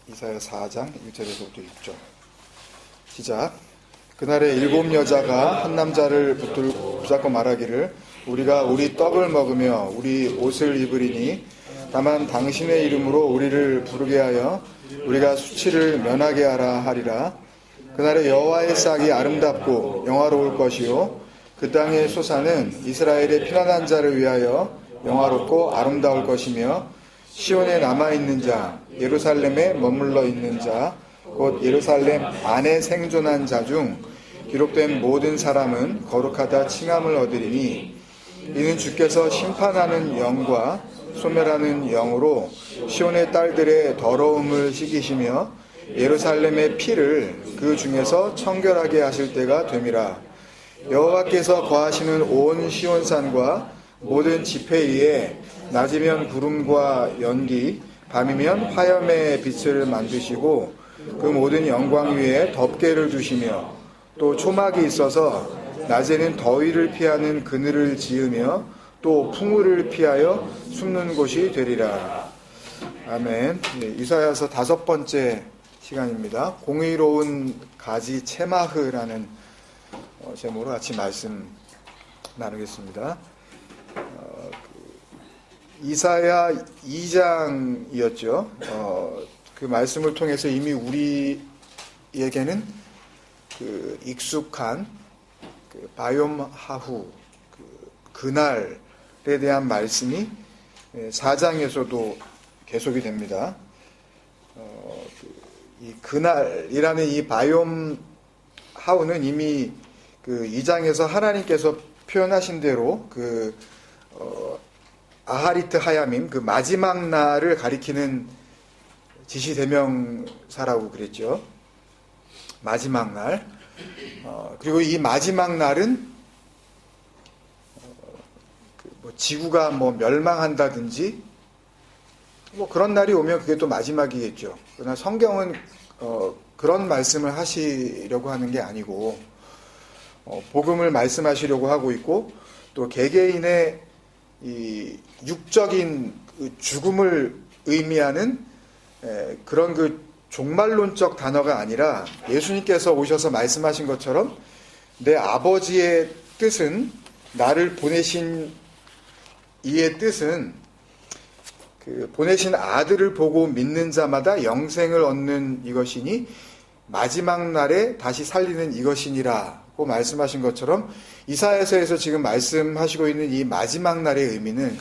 이사야 4장 1절에서부터 6절. 시작. 그날에 7 여자가 한 남자를 붙잡고 말하기를 우리가 우리 떡을 먹으며 우리 옷을 입으리니 다만 당신의 이름으로 우리를 부르게 하여 우리가 수치를 면하게 하라 하리라. 그날에 여호와의 싹이 아름답고 영화로울 것이요 그 땅의 소산은 이스라엘의 피난한 자를 위하여 영화롭고 아름다울 것이며 시온에 남아있는 자, 예루살렘에 머물러 있는 자, 곧 예루살렘 안에 생존한 자 중 기록된 모든 사람은 거룩하다 칭함을 얻으리니 이는 주께서 심판하는 영과 소멸하는 영으로 시온의 딸들의 더러움을 씻기시며 예루살렘의 피를 그 중에서 청결하게 하실 때가 됨이라. 여호와께서 거하시는 온 시온산과 모든 지폐 위에 낮이면 구름과 연기, 밤이면 화염의 빛을 만드시고 그 모든 영광 위에 덮개를 두시며 또 초막이 있어서 낮에는 더위를 피하는 그늘을 지으며 또 풍우를 피하여 숨는 곳이 되리라. 아멘. 이사야서 5번째 시간입니다. 공의로운 가지 체마흐라는 제목으로 같이 말씀 나누겠습니다. 이사야 2장이었죠. 그 말씀을 통해서 이미 우리에게는 그 익숙한 그 바이옴 하후 그날에 대한 말씀이 4장에서도 계속이 됩니다. 이 그날이라는 이 바이옴 하우는 이미 그 2장에서 하나님께서 표현하신 대로 그 아하리트 하야밈 그 마지막 날을 가리키는 지시대명사라고 그랬죠. 마지막 날. 그리고 이 마지막 날은 지구가 멸망한다든지 그런 날이 오면 그게 또 마지막이겠죠. 그러나 성경은 그런 말씀을 하시려고 하는 게 아니고 복음을 말씀하시려고 하고 있고 또 개개인의 이 육적인 죽음을 의미하는 그런 그 종말론적 단어가 아니라 예수님께서 오셔서 말씀하신 것처럼 내 아버지의 뜻은 나를 보내신 이의 뜻은 그 보내신 아들을 보고 믿는 자마다 영생을 얻는 이것이니 마지막 날에 다시 살리는 이것이니라고 말씀하신 것처럼 이사야서에서 지금 말씀하시고 있는 이 마지막 날의 의미는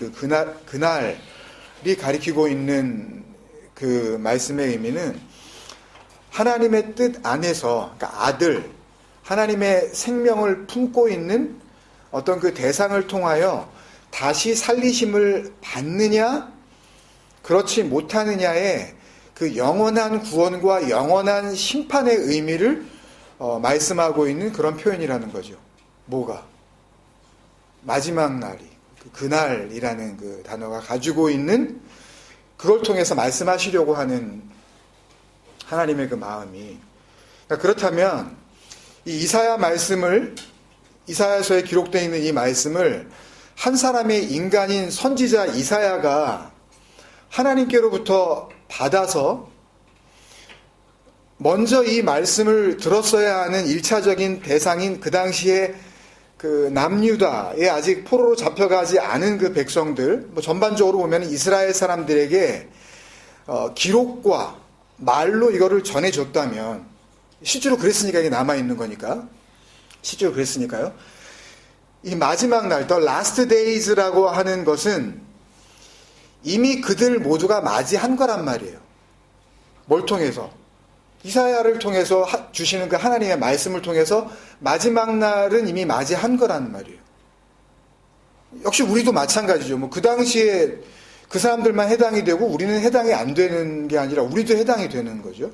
그날이 가리키고 있는 그 말씀의 의미는 하나님의 뜻 안에서 그러니까 아들 하나님의 생명을 품고 있는 어떤 그 대상을 통하여 다시 살리심을 받느냐 그렇지 못하느냐의 그 영원한 구원과 영원한 심판의 의미를 말씀하고 있는 그런 표현이라는 거죠. 뭐가? 마지막 날이 그날이라는 그 단어가 가지고 있는 그걸 통해서 말씀하시려고 하는 하나님의 그 마음이 그렇다면 이 이사야 말씀을 이사야서에 기록되어 있는 이 말씀을 한 사람의 인간인 선지자 이사야가 하나님께로부터 받아서 먼저 이 말씀을 들었어야 하는 1차적인 대상인 그 당시에 그 남유다에 아직 포로로 잡혀가지 않은 그 백성들, 전반적으로 보면 이스라엘 사람들에게 기록과 말로 이거를 전해줬다면, 실제로 그랬으니까 이게 남아있는 거니까, 실제로 그랬으니까요. 이 마지막 날, The Last Days라고 하는 것은 이미 그들 모두가 맞이한 거란 말이에요. 뭘 통해서? 이사야를 통해서 주시는 그 하나님의 말씀을 통해서 마지막 날은 이미 맞이한 거란 말이에요. 역시 우리도 마찬가지죠. 그 당시에 그 사람들만 해당이 되고 우리는 해당이 안 되는 게 아니라 우리도 해당이 되는 거죠.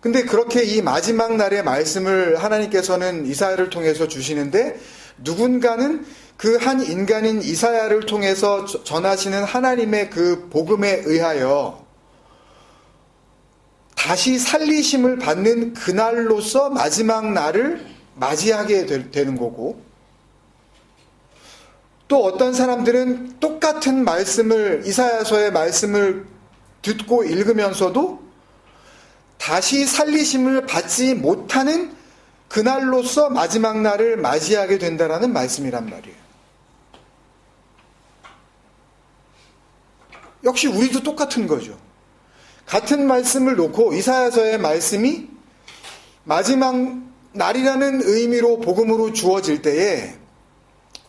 근데 그렇게 이 마지막 날의 말씀을 하나님께서는 이사야를 통해서 주시는데 누군가는 그 한 인간인 이사야를 통해서 전하시는 하나님의 그 복음에 의하여 다시 살리심을 받는 그날로서 마지막 날을 맞이하게 되는 거고, 또 어떤 사람들은 똑같은 말씀을 이사야서의 말씀을 듣고 읽으면서도 다시 살리심을 받지 못하는 그날로서 마지막 날을 맞이하게 된다라는 말씀이란 말이에요. 역시 우리도 똑같은 거죠. 같은 말씀을 놓고 이사야서의 말씀이 마지막 날이라는 의미로 복음으로 주어질 때에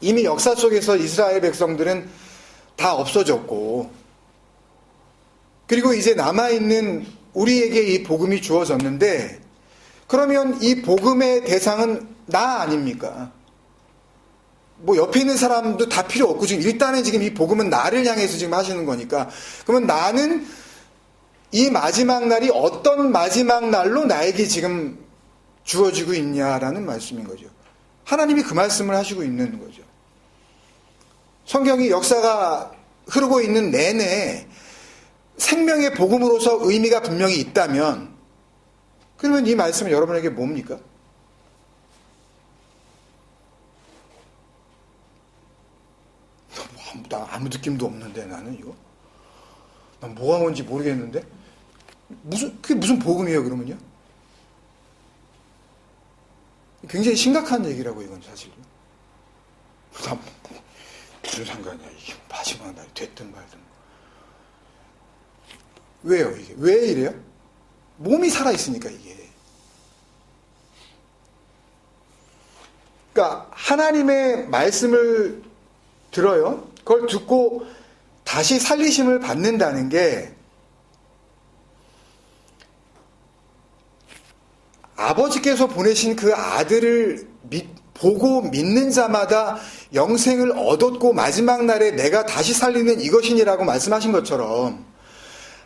이미 역사 속에서 이스라엘 백성들은 다 없어졌고, 그리고 이제 남아있는 우리에게 이 복음이 주어졌는데, 그러면 이 복음의 대상은 나 아닙니까? 뭐 옆에 있는 사람도 다 필요 없고, 지금 일단은 지금 이 복음은 나를 향해서 지금 하시는 거니까, 그러면 나는 이 마지막 날이 어떤 마지막 날로 나에게 지금 주어지고 있냐라는 말씀인 거죠. 하나님이 그 말씀을 하시고 있는 거죠. 성경이 역사가 흐르고 있는 내내 생명의 복음으로서 의미가 분명히 있다면, 그러면 이 말씀은 여러분에게 뭡니까? 나 아무 느낌도 없는데 나는 이거? 난 뭐가 뭔지 모르겠는데? 그게 무슨 복음이에요, 그러면요? 굉장히 심각한 얘기라고, 이건 사실은. 무슨 상관이야, 이게 마지막 날이 됐든 말든. 왜요, 이게? 왜 이래요? 몸이 살아있으니까, 이게. 그러니까, 하나님의 말씀을 들어요. 그걸 듣고 다시 살리심을 받는다는 게, 아버지께서 보내신 그 아들을 보고 믿는 자마다 영생을 얻었고 마지막 날에 내가 다시 살리는 이것이니라고 말씀하신 것처럼,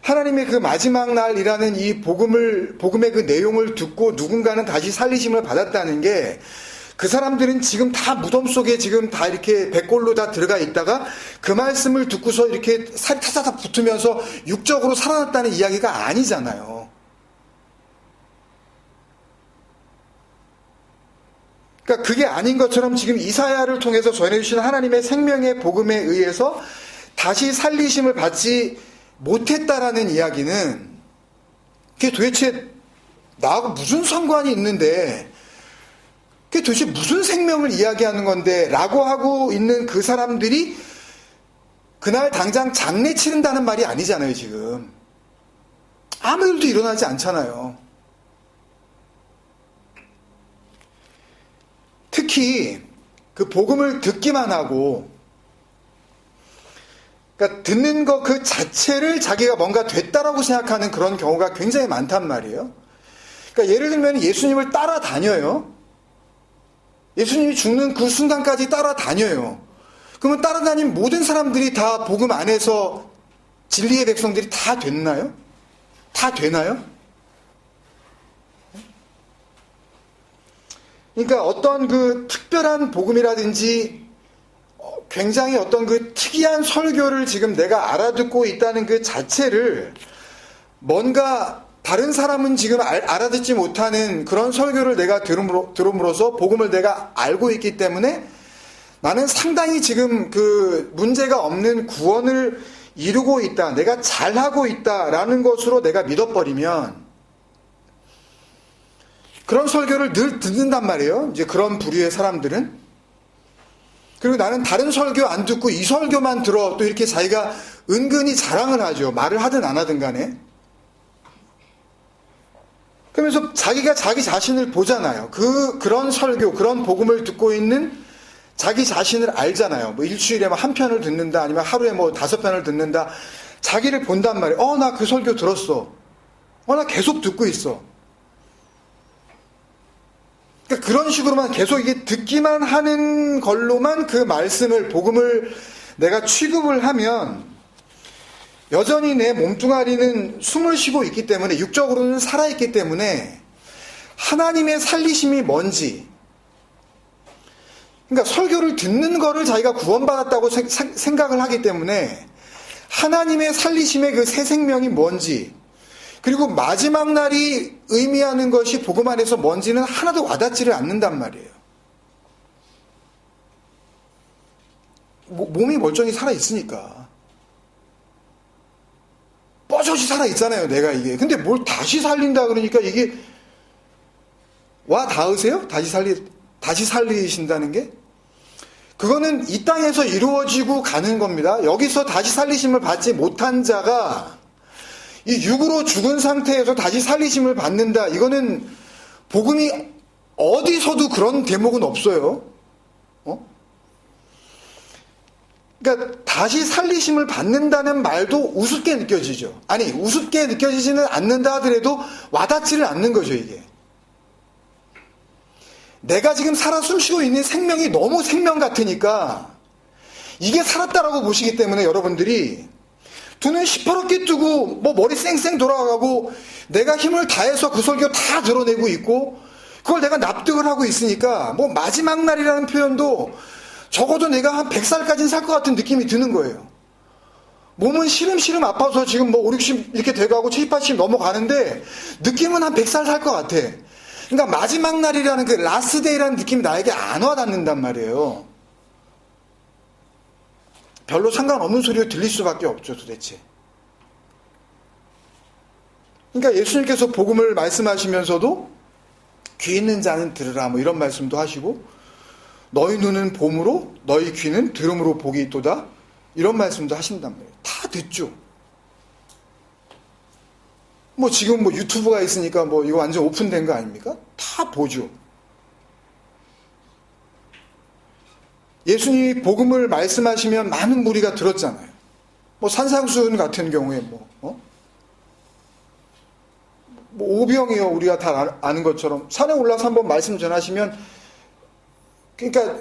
하나님의 그 마지막 날이라는 이 복음의 그 내용을 듣고 누군가는 다시 살리심을 받았다는 게, 그 사람들은 지금 다 무덤 속에 지금 다 이렇게 백골로 다 들어가 있다가 그 말씀을 듣고서 이렇게 살이 타다닥 붙으면서 육적으로 살아났다는 이야기가 아니잖아요. 그러니까 그게 아닌 것처럼 지금 이사야를 통해서 전해주신 하나님의 생명의 복음에 의해서 다시 살리심을 받지 못했다라는 이야기는, 그게 도대체 나하고 무슨 상관이 있는데, 그게 도대체 무슨 생명을 이야기하는 건데 라고 하고 있는 그 사람들이 그날 당장 장례 치른다는 말이 아니잖아요. 지금 아무 일도 일어나지 않잖아요. 특히 그 복음을 듣기만 하고, 그러니까 듣는 것 그 자체를 자기가 뭔가 됐다라고 생각하는 그런 경우가 굉장히 많단 말이에요. 그러니까 예를 들면 예수님을 따라다녀요. 예수님이 죽는 그 순간까지 따라다녀요. 그러면 따라다닌 모든 사람들이 다 복음 안에서 진리의 백성들이 다 됐나요? 다 되나요? 그러니까 어떤 그 특별한 복음이라든지 굉장히 어떤 그 특이한 설교를 지금 내가 알아듣고 있다는 그 자체를, 뭔가 다른 사람은 지금 알아듣지 못하는 그런 설교를 내가 들음으로써 복음을 내가 알고 있기 때문에 나는 상당히 지금 그 문제가 없는 구원을 이루고 있다, 내가 잘하고 있다라는 것으로 내가 믿어버리면, 그런 설교를 늘 듣는단 말이에요. 이제 그런 부류의 사람들은. 그리고 나는 다른 설교 안 듣고 이 설교만 들어, 또 이렇게 자기가 은근히 자랑을 하죠. 말을 하든 안 하든 간에. 그러면서 자기가 자기 자신을 보잖아요. 그런 설교, 그런 복음을 듣고 있는 자기 자신을 알잖아요. 뭐 일주일에 한 편을 듣는다, 아니면 하루에 뭐 5편을 듣는다. 자기를 본단 말이에요. 나 그 설교 들었어. 나 계속 듣고 있어. 그러니까 그런 식으로만 계속 이게 듣기만 하는 걸로만 그 말씀을, 복음을 내가 취급을 하면, 여전히 내 몸뚱아리는 숨을 쉬고 있기 때문에, 육적으로는 살아있기 때문에 하나님의 살리심이 뭔지, 그러니까 설교를 듣는 거를 자기가 구원받았다고 생각을 하기 때문에 하나님의 살리심의 그 새 생명이 뭔지, 그리고 마지막 날이 의미하는 것이 복음 안에서 뭔지는 하나도 와닿지를 않는단 말이에요. 몸이 멀쩡히 살아있으니까. 또렷이 살아있잖아요, 내가 이게. 근데 뭘 다시 살린다 그러니까 이게, 와 닿으세요? 다시 살리신다는 게? 그거는 이 땅에서 이루어지고 가는 겁니다. 여기서 다시 살리심을 받지 못한 자가 이 육으로 죽은 상태에서 다시 살리심을 받는다. 이거는 복음이 어디서도 그런 대목은 없어요. 그러니까 다시 살리심을 받는다는 말도 우습게 느껴지죠. 아니, 우습게 느껴지지는 않는다 하더라도 와닿지를 않는 거죠, 이게. 내가 지금 살아 숨쉬고 있는 생명이 너무 생명 같으니까 이게 살았다라고 보시기 때문에 여러분들이 두 눈 시퍼렇게 뜨고 뭐 머리 쌩쌩 돌아가고 내가 힘을 다해서 그 설교 다 드러내고 있고 그걸 내가 납득을 하고 있으니까 뭐 마지막 날이라는 표현도 적어도 내가 한 100살까지는 살 것 같은 느낌이 드는 거예요. 몸은 시름시름 아파서 지금 뭐 5, 60 이렇게 돼가고 70, 80 넘어가는데 느낌은 한 100살 살 것 같아. 그러니까 마지막 날이라는 그 라스데이라는 느낌이 나에게 안 와닿는단 말이에요. 별로 상관없는 소리로 들릴 수밖에 없죠, 도대체. 그러니까 예수님께서 복음을 말씀하시면서도 귀 있는 자는 들으라 뭐 이런 말씀도 하시고 너희 눈은 봄으로 너희 귀는 들음으로 복이 있도다 이런 말씀도 하신단 말이에요. 다 듣죠. 뭐 지금 뭐 유튜브가 있으니까 뭐 이거 완전 오픈된 거 아닙니까? 다 보죠. 예수님이 복음을 말씀하시면 많은 무리가 들었잖아요. 뭐 산상수훈 같은 경우에 뭐 오병이요 우리가 다 아는 것처럼 산에 올라서 한번 말씀 전하시면 그러니까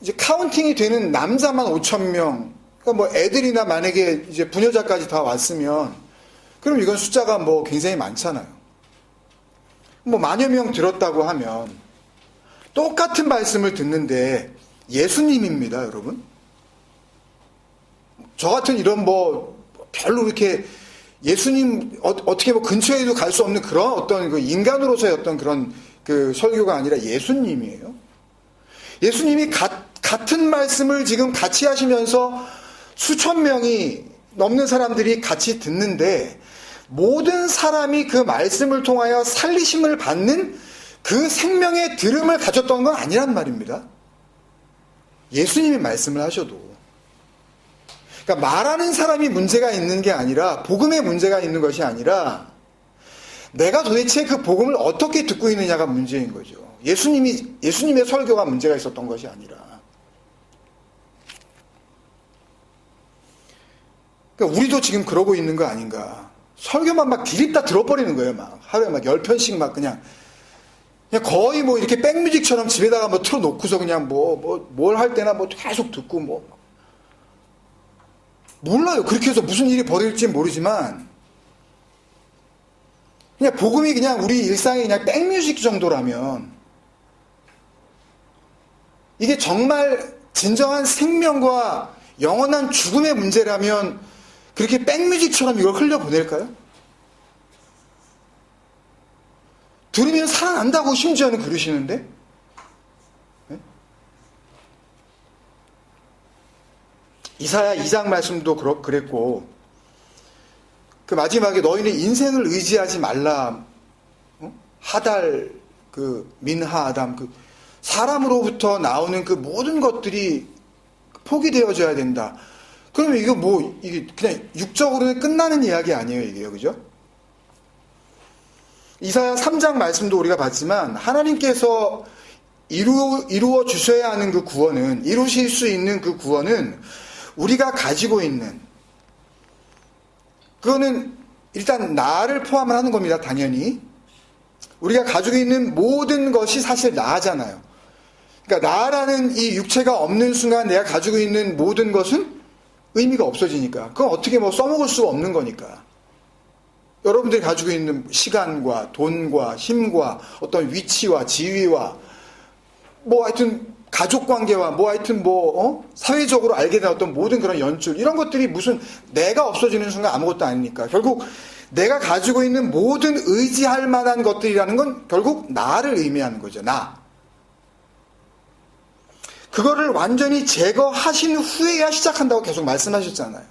이제 카운팅이 되는 남자만 5,000명 그러니까 뭐 애들이나 만약에 이제 부녀자까지 다 왔으면 그럼 이건 숫자가 뭐 굉장히 많잖아요. 뭐 만여 명 들었다고 하면 똑같은 말씀을 듣는데 예수님입니다, 여러분. 저 같은 이런 뭐 별로 이렇게 예수님 어떻게 뭐 근처에도 갈 수 없는 그런 어떤 그 인간으로서의 어떤 그런 그 설교가 아니라 예수님이에요. 예수님이 같은 말씀을 지금 같이 하시면서 수천 명이 넘는 사람들이 같이 듣는데 모든 사람이 그 말씀을 통하여 살리심을 받는 그 생명의 들음을 가졌던 건 아니란 말입니다. 예수님이 말씀을 하셔도. 그러니까 말하는 사람이 문제가 있는 게 아니라 복음에 문제가 있는 것이 아니라 내가 도대체 그 복음을 어떻게 듣고 있느냐가 문제인 거죠. 예수님의 설교가 문제가 있었던 것이 아니라. 그러니까 우리도 지금 그러고 있는 거 아닌가. 설교만 막 디립다 들어버리는 거예요. 막 하루에 막 10편씩 막 그냥 거의 뭐 이렇게 백뮤직처럼 집에다가 뭐 틀어놓고서 그냥 뭘 할 때나 뭐 계속 듣고 뭐 몰라요. 그렇게 해서 무슨 일이 벌어질지 모르지만 그냥 복음이 그냥 우리 일상의 그냥 백뮤직 정도라면 이게 정말 진정한 생명과 영원한 죽음의 문제라면 그렇게 백뮤직처럼 이걸 흘려보낼까요? 들으면 살아난다고 심지어는 그러시는데 네? 이사야 2장 말씀도 그랬고 그 마지막에 너희는 인생을 의지하지 말라 하달 그 민하 아담 그 사람으로부터 나오는 그 모든 것들이 포기되어져야 된다. 그러면 이거 뭐 이게 그냥 육적으로는 끝나는 이야기 아니에요, 이게요, 그죠? 이사야 3장 말씀도 우리가 봤지만 하나님께서 이루어 주셔야 하는 그 구원은 이루실 수 있는 그 구원은 우리가 가지고 있는 그거는 일단 나를 포함을 하는 겁니다, 당연히. 우리가 가지고 있는 모든 것이 사실 나잖아요. 그러니까 나라는 이 육체가 없는 순간 내가 가지고 있는 모든 것은 의미가 없어지니까. 그건 어떻게 뭐 써먹을 수가 없는 거니까. 여러분들이 가지고 있는 시간과 돈과 힘과 어떤 위치와 지위와 뭐 하여튼 가족관계와 뭐 하여튼 사회적으로 알게 된 어떤 모든 그런 연출 이런 것들이 무슨 내가 없어지는 순간 아무것도 아니니까 결국 내가 가지고 있는 모든 의지할 만한 것들이라는 건 결국 나를 의미하는 거죠. 나. 그거를 완전히 제거하신 후에야 시작한다고 계속 말씀하셨잖아요.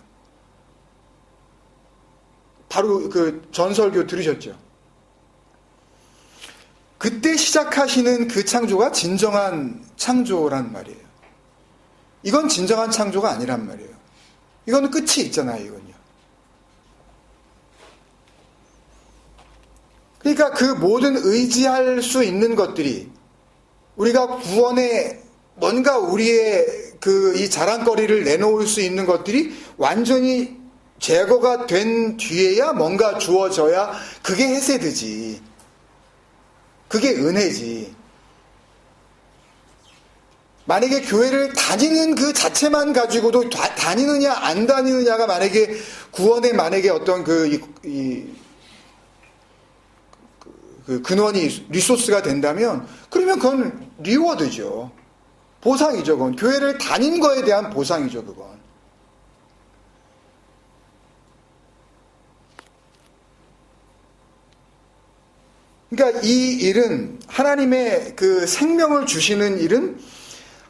바로 그 전설교 들으셨죠? 그때 시작하시는 그 창조가 진정한 창조란 말이에요. 이건 진정한 창조가 아니란 말이에요. 이거는 끝이 있잖아요, 이건요. 그러니까 그 모든 의지할 수 있는 것들이 우리가 구원에 뭔가 우리의 이 자랑거리를 내놓을 수 있는 것들이 완전히 제거가 된 뒤에야 뭔가 주어져야 그게 헤세드지. 그게 은혜지. 만약에 교회를 다니는 그 자체만 가지고도 다니느냐 안 다니느냐가 만약에 구원의 만약에 어떤 그 근원이 리소스가 된다면 그러면 그건 리워드죠. 보상이죠. 그건 교회를 다닌 거에 대한 보상이죠. 그건. 그러니까 이 일은 하나님의 그 생명을 주시는 일은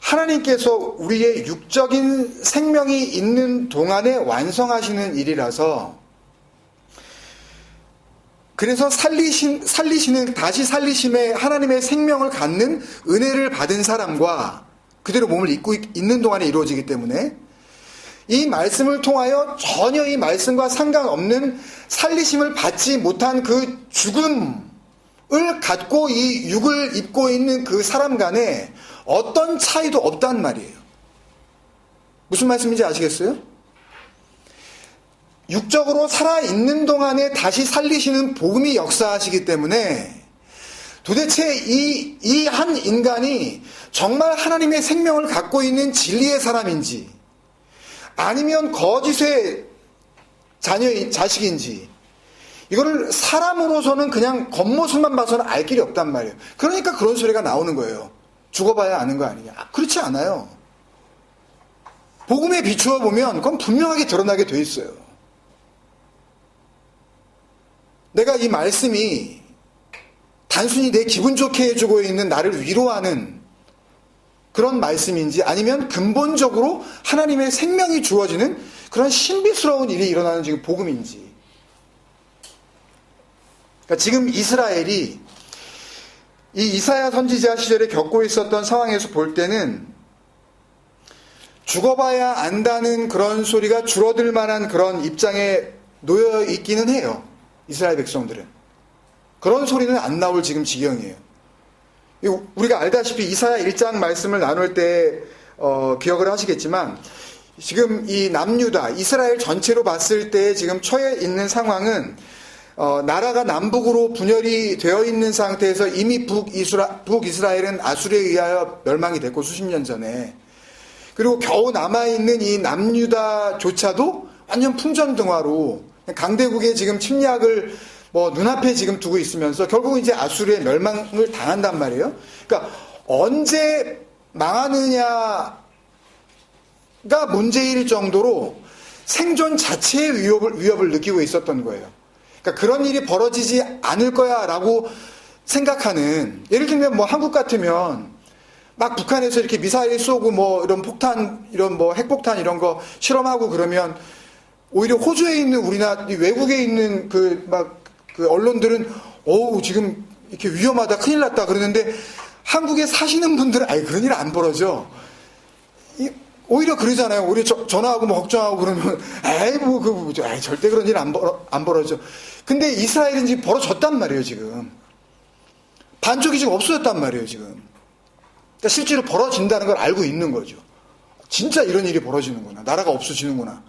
하나님께서 우리의 육적인 생명이 있는 동안에 완성하시는 일이라서 그래서 다시 살리심에 하나님의 생명을 갖는 은혜를 받은 사람과 그대로 몸을 입고 있는 동안에 이루어지기 때문에 이 말씀을 통하여 전혀 이 말씀과 상관없는 살리심을 받지 못한 그 죽음을 갖고 이 육을 입고 있는 그 사람 간에 어떤 차이도 없단 말이에요. 무슨 말씀인지 아시겠어요? 육적으로 살아있는 동안에 다시 살리시는 복음이 역사하시기 때문에 도대체 이 한 인간이 정말 하나님의 생명을 갖고 있는 진리의 사람인지 아니면 거짓의 자식인지 이거를 사람으로서는 그냥 겉모습만 봐서는 알 길이 없단 말이에요. 그러니까 그런 소리가 나오는 거예요. 죽어봐야 아는 거 아니냐. 그렇지 않아요. 복음에 비추어 보면 그건 분명하게 드러나게 돼 있어요. 내가 이 말씀이 단순히 내 기분 좋게 해주고 있는 나를 위로하는 그런 말씀인지 아니면 근본적으로 하나님의 생명이 주어지는 그런 신비스러운 일이 일어나는 지금 복음인지. 그러니까 지금 이스라엘이 이 이사야 선지자 시절에 겪고 있었던 상황에서 볼 때는 죽어봐야 안다는 그런 소리가 줄어들 만한 그런 입장에 놓여 있기는 해요. 이스라엘 백성들은. 그런 소리는 안 나올 지금 지경이에요. 우리가 알다시피 이사야 1장 말씀을 나눌 때 기억을 하시겠지만 지금 이 남유다 이스라엘 전체로 봤을 때 지금 처해 있는 상황은 나라가 남북으로 분열이 되어 있는 상태에서 이미 북이스라엘은 아수르에 의하여 멸망이 됐고 수십 년 전에 그리고 겨우 남아있는 이 남유다조차도 완전 풍전등화로 강대국의 지금 침략을 눈앞에 지금 두고 있으면서 결국은 이제 아수르의 멸망을 당한단 말이에요. 그러니까 언제 망하느냐가 문제일 정도로 생존 자체의 위협을 느끼고 있었던 거예요. 그러니까 그런 일이 벌어지지 않을 거야 라고 생각하는, 예를 들면 한국 같으면 막 북한에서 이렇게 미사일 쏘고 이런 폭탄, 이런 핵폭탄 이런 거 실험하고 그러면 오히려 호주에 있는 우리나라 외국에 있는 그 언론들은 지금 이렇게 위험하다 큰일 났다 그러는데 한국에 사시는 분들은 그런 일 안 벌어져. 오히려 그러잖아요. 오히려 전화하고 걱정하고 그러면 절대 그런 일 안 벌어져. 근데 이스라엘은 지금 벌어졌단 말이에요. 지금 반쪽이 지금 없어졌단 말이에요. 지금 그러니까 실제로 벌어진다는 걸 알고 있는 거죠. 진짜 이런 일이 벌어지는구나. 나라가 없어지는구나.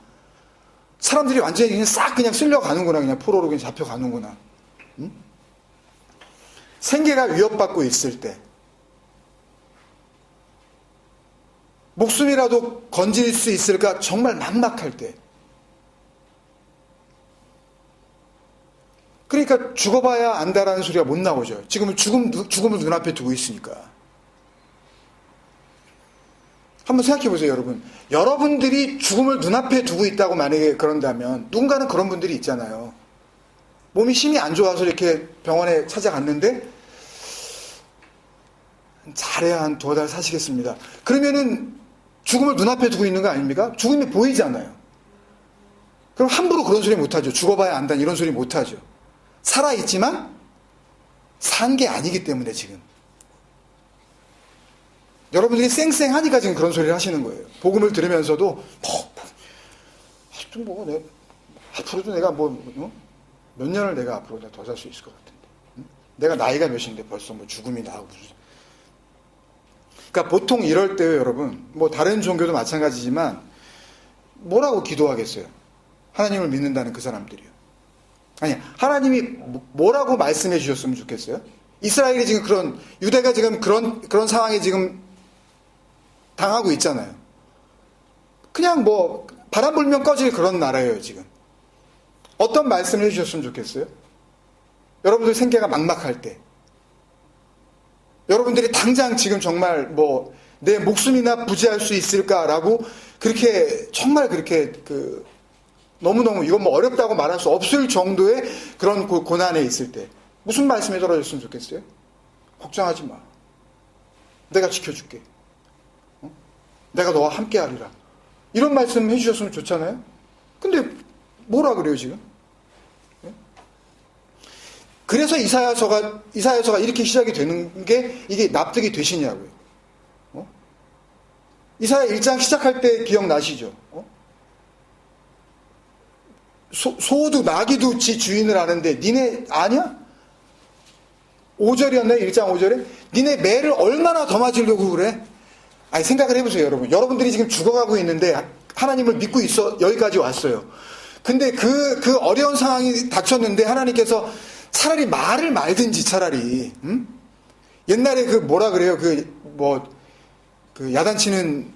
사람들이 완전히 그냥 쓸려가는구나. 그냥 포로로 그냥 잡혀가는구나. 응? 생계가 위협받고 있을 때 목숨이라도 건질 수 있을까 정말 막막할 때 그러니까 죽어봐야 안다라는 소리가 못 나오죠. 지금은 죽음을 눈앞에 두고 있으니까. 한번 생각해 보세요, 여러분. 여러분들이 죽음을 눈앞에 두고 있다고 만약에 그런다면 누군가는 그런 분들이 있잖아요. 몸이 힘이 안 좋아서 이렇게 병원에 찾아갔는데 잘해야 한 2달 사시겠습니다. 그러면은 죽음을 눈앞에 두고 있는 거 아닙니까? 죽음이 보이잖아요. 그럼 함부로 그런 소리 못하죠. 죽어봐야 안다 이런 소리 못하죠. 살아있지만 산 게 아니기 때문에 지금. 여러분들이 쌩쌩하니까 지금 그런 소리를 하시는 거예요. 복음을 들으면서도 앞으로도 내가 몇 년을 내가 앞으로 더 살 수 있을 것 같은데. 내가 나이가 몇인데 벌써 죽음이 나오고. 그러니까 보통 이럴 때요, 여러분. 다른 종교도 마찬가지지만 뭐라고 기도하겠어요? 하나님을 믿는다는 그 사람들이요. 아니, 하나님이 뭐라고 말씀해 주셨으면 좋겠어요? 이스라엘이 지금 유대가 지금 그런 상황에 지금 당하고 있잖아요. 그냥 바람 불면 꺼질 그런 나라예요, 지금. 어떤 말씀을 해주셨으면 좋겠어요? 여러분들 생계가 막막할 때. 여러분들이 당장 지금 정말 내 목숨이나 부지할 수 있을까라고 정말 그렇게 너무너무 이건 어렵다고 말할 수 없을 정도의 그런 고난에 있을 때. 무슨 말씀이 떨어졌으면 좋겠어요? 걱정하지 마. 내가 지켜줄게. 내가 너와 함께 하리라. 이런 말씀 해주셨으면 좋잖아요? 근데 뭐라 그래요, 지금? 그래서 이사야서가 이렇게 시작이 되는 게 이게 납득이 되시냐고요. 이사야 1장 시작할 때 기억나시죠? 소도 나귀도 지 주인을 아는데 니네 아냐? 5절이었나요? 1장 5절에? 니네 매를 얼마나 더 맞으려고 그래? 아니 생각을 해보세요, 여러분. 여러분들이 지금 죽어가고 있는데 하나님을 믿고 있어 여기까지 왔어요. 근데 그 어려운 상황이 닥쳤는데 하나님께서 차라리 말을 말든지 차라리 옛날에 뭐라 그래요? 야단치는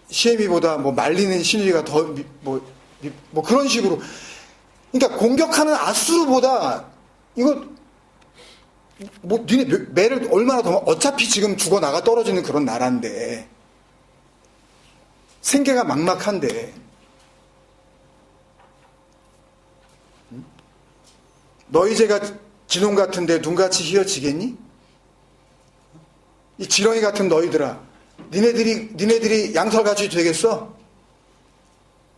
시애미보다 말리는 시누이가 더 그런 식으로. 그러니까 공격하는 아수르보다 니네 매를 얼마나 더 어차피 지금 죽어나가 떨어지는 그런 나라인데 생계가 막막한데 너희 죄가 진홍 같은데 눈같이 휘어지겠니? 이 지렁이 같은 너희들아, 니네들이 양털같이 되겠어?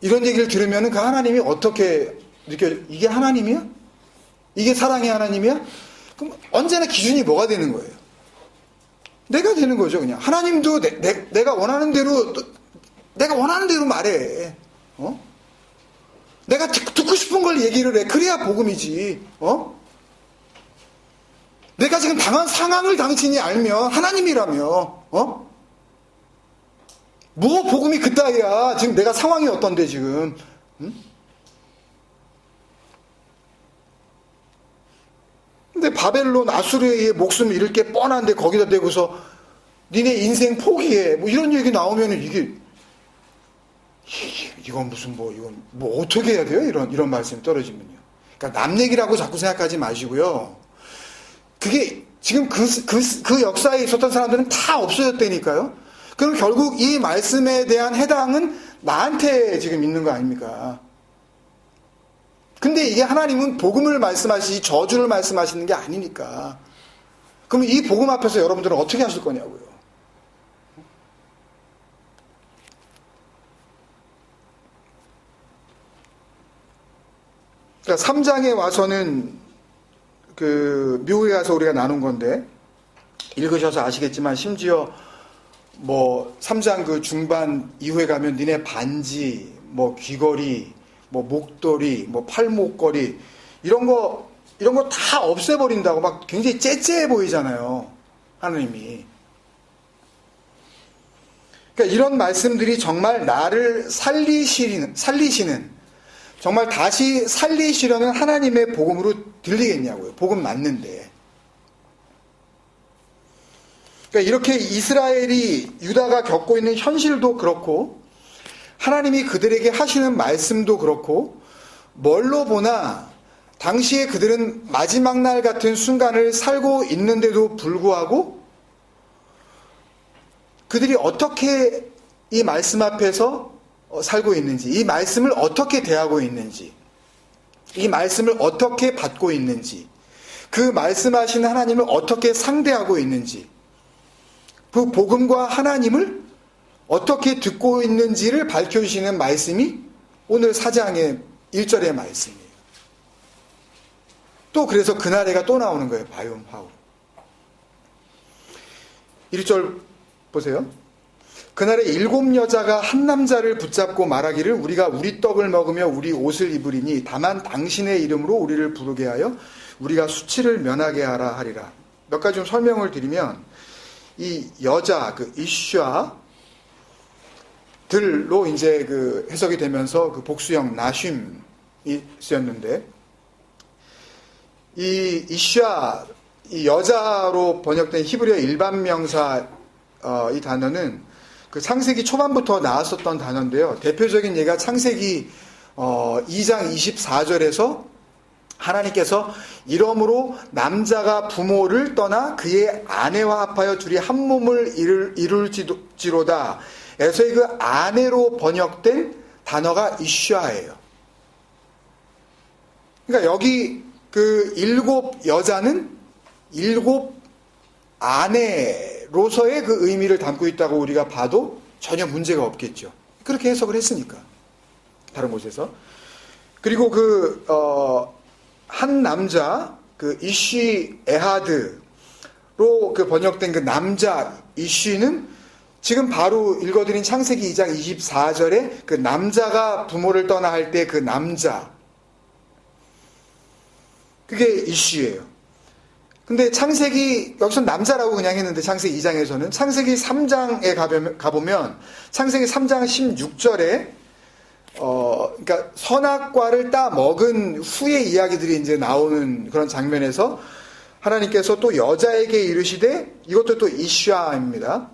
이런 얘기를 들으면 그 하나님이 어떻게 이게 하나님이야? 이게 사랑의 하나님이야? 그럼 언제나 기준이 뭐가 되는 거예요? 내가 되는 거죠, 그냥. 하나님도 내가 원하는 대로 말해. 내가 듣고 싶은 걸 얘기를 해. 그래야 복음이지. 내가 지금 당한 상황을 당신이 알면 하나님이라며. 뭐 복음이 그따위야. 지금 내가 상황이 어떤데 지금. 근데 바벨론 아수르의 목숨을 잃을 게 뻔한데 거기다 대고서 니네 인생 포기해. 이런 얘기 나오면은 이건 무슨 이건 어떻게 해야 돼요? 이런 말씀이 떨어지면요. 그러니까 남 얘기라고 자꾸 생각하지 마시고요. 그게 지금 그 역사에 있었던 사람들은 다 없어졌다니까요. 그럼 결국 이 말씀에 대한 해당은 나한테 지금 있는 거 아닙니까? 근데 이게 하나님은 복음을 말씀하시지 저주를 말씀하시는 게 아니니까. 그럼 이 복음 앞에서 여러분들은 어떻게 하실 거냐고요. 그러니까 3장에 와서는 미국에 가서 우리가 나눈 건데 읽으셔서 아시겠지만 심지어 3장 중반 이후에 가면 니네 반지, 귀걸이, 목도리, 팔목걸이 이런 거 다 없애버린다고 막 굉장히 째째해 보이잖아요. 하나님이. 그러니까 이런 말씀들이 정말 나를 살리시는 정말 다시 살리시려는 하나님의 복음으로 들리겠냐고요. 복음 맞는데. 그러니까 이렇게 이스라엘이 유다가 겪고 있는 현실도 그렇고 하나님이 그들에게 하시는 말씀도 그렇고 뭘로 보나 당시에 그들은 마지막 날 같은 순간을 살고 있는데도 불구하고 그들이 어떻게 이 말씀 앞에서 살고 있는지, 이 말씀을 어떻게 대하고 있는지, 이 말씀을 어떻게 받고 있는지, 그 말씀하신 하나님을 어떻게 상대하고 있는지, 그 복음과 하나님을 어떻게 듣고 있는지를 밝혀주시는 말씀이 오늘 4장의 1절의 말씀이에요. 또 그래서 그날에가 또 나오는 거예요. 바이옴하우. 1절 보세요. 그날에 7 여자가 한 남자를 붙잡고 말하기를 우리가 우리 떡을 먹으며 우리 옷을 입으리니 다만 당신의 이름으로 우리를 부르게 하여 우리가 수치를 면하게 하라 하리라. 몇 가지 좀 설명을 드리면 이 여자 그 이슈아들로 이제 그 해석이 되면서 그 복수형 나쉼이 쓰였는데 이 이슈아 이 여자로 번역된 히브리어 일반 명사 이 단어는 그 창세기 초반부터 나왔었던 단어인데요. 대표적인 예가 창세기 2장 24절에서 하나님께서 이러므로 남자가 부모를 떠나 그의 아내와 합하여 둘이 한 몸을 이룰지로다. 에서의 그 아내로 번역된 단어가 이슈아예요. 그러니까 여기 그 7 여자는 7 아내로서의 그 의미를 담고 있다고 우리가 봐도 전혀 문제가 없겠죠. 그렇게 해석을 했으니까. 다른 곳에서. 그리고 한 남자, 그 이쉬 에하드로 그 번역된 그 남자 이쉬는 지금 바로 읽어드린 창세기 2장 24절에 그 남자가 부모를 떠나 할 때 그 남자. 그게 이쉬예요. 근데 창세기, 여기서 남자라고 그냥 했는데 창세기 2장에서는 창세기 3장에 가보면 창세기 3장 16절에 그러니까 선악과를 따 먹은 후의 이야기들이 이제 나오는 그런 장면에서 하나님께서 또 여자에게 이르시되 이것도 또 이슈아입니다.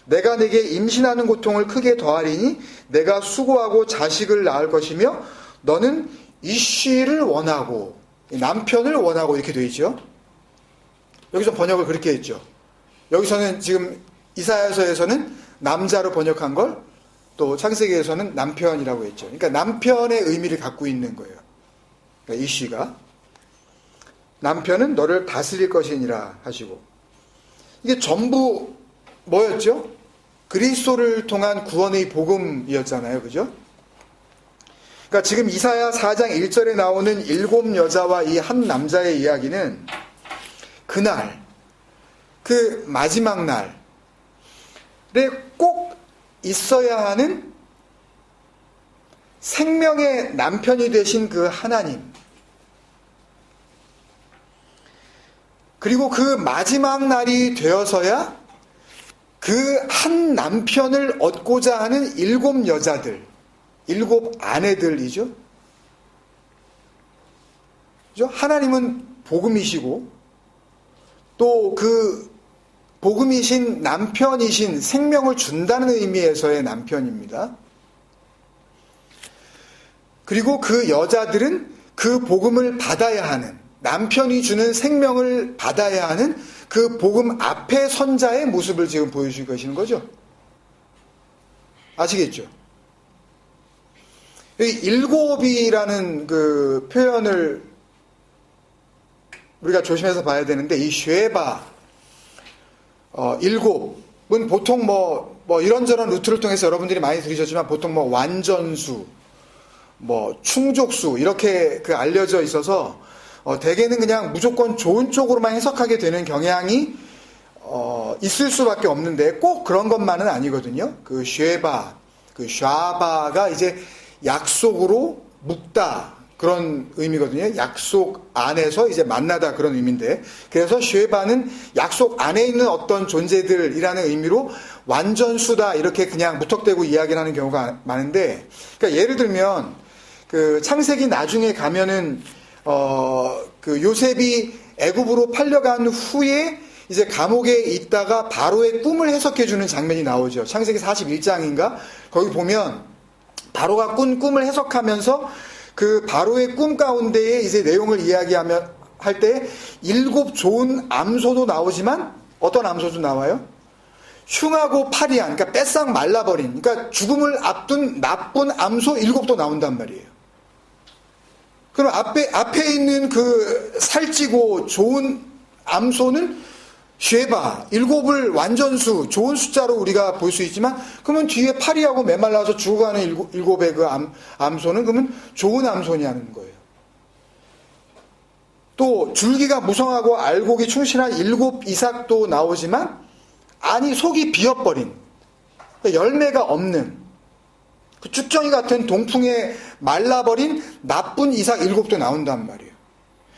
내가 내게 임신하는 고통을 크게 더하리니 내가 수고하고 자식을 낳을 것이며 너는 이쉬를 원하고 남편을 원하고 이렇게 되어 있죠. 여기서 번역을 그렇게 했죠. 여기서는 지금 이사야서에서는 남자로 번역한 걸 또 창세기에서는 남편이라고 했죠. 그러니까 남편의 의미를 갖고 있는 거예요. 그러니까 이쉬가 남편은 너를 다스릴 것이니라 하시고 이게 전부 뭐였죠? 그리스도를 통한 구원의 복음이었잖아요. 그죠? 그러니까 지금 이사야 4장 1절에 나오는 7 여자와 이 한 남자의 이야기는 그날, 그 마지막 날에 꼭 있어야 하는 생명의 남편이 되신 그 하나님, 그리고 그 마지막 날이 되어서야 그 한 남편을 얻고자 하는 7 여자들, 7 아내들이죠. 그죠? 하나님은 복음이시고 또 그 복음이신 남편이신 생명을 준다는 의미에서의 남편입니다. 그리고 그 여자들은 그 복음을 받아야 하는 남편이 주는 생명을 받아야 하는 그 복음 앞에 선자의 모습을 지금 보여주고 계시는 거죠. 아시겠죠? 여기 7이라는 그 표현을 우리가 조심해서 봐야 되는데 이 쉐바 7은 보통 뭐 이런저런 루트를 통해서 여러분들이 많이 들으셨지만 보통 뭐 완전수, 뭐 충족수 이렇게 그 알려져 있어서 대개는 그냥 무조건 좋은 쪽으로만 해석하게 되는 경향이 있을 수밖에 없는데 꼭 그런 것만은 아니거든요. 그 쉐바, 그 샤바가 이제 약속으로 묶다 그런 의미거든요. 약속 안에서 이제 만나다 그런 의미인데 그래서 쉐바는 약속 안에 있는 어떤 존재들이라는 의미로 완전수다 이렇게 그냥 무턱대고 이야기를 하는 경우가 많은데 그러니까 예를 들면 그 창세기 나중에 가면은 그 요셉이 애굽으로 팔려간 후에 이제 감옥에 있다가 바로의 꿈을 해석해 주는 장면이 나오죠. 창세기 41장인가 거기 보면 바로가 꾼 꿈을 해석하면서 그 바로의 꿈 가운데에 이제 내용을 이야기하면 할 때 7 좋은 암소도 나오지만 어떤 암소도 나와요? 흉하고 파리한, 그러니까 뺏싹 말라버린, 그러니까 죽음을 앞둔 나쁜 암소 7도 나온단 말이에요. 그럼 앞에 있는 그 살찌고 좋은 암소는 쉐바, 일곱을 완전수, 좋은 숫자로 우리가 볼 수 있지만, 그러면 뒤에 파리하고 메말라서 죽어가는 일곱의 그 암소는 그러면 좋은 암소냐는 거예요. 또 줄기가 무성하고 알곡이 충실한 일곱 이삭도 나오지만, 아니 속이 비어버린, 열매가 없는, 그 쭉정이 같은 동풍에 말라버린 나쁜 이삭 일곱도 나온단 말이에요.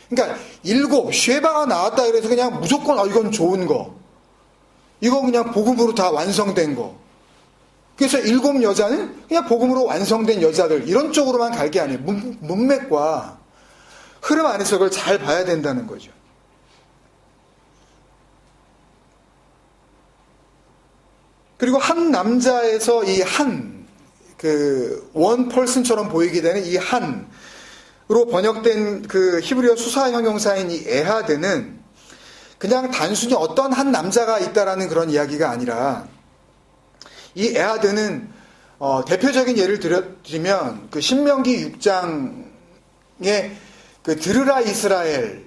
그러니까 일곱, 쉐바가 나왔다 그래서 그냥 무조건 이건 좋은 거, 이건 그냥 복음으로 다 완성된 거. 그래서 일곱 여자는 그냥 복음으로 완성된 여자들, 이런 쪽으로만 갈 게 아니에요. 문맥과 흐름 안에서 그걸 잘 봐야 된다는 거죠. 그리고 한 남자에서 이 원 펄슨처럼 보이게 되는 이 한으로 번역된 그 히브리어 수사 형용사인 이 에하드는 그냥 단순히 어떤 한 남자가 있다라는 그런 이야기가 아니라, 이 에하드는 대표적인 예를 드리면 그 신명기 6장에 그 들으라 이스라엘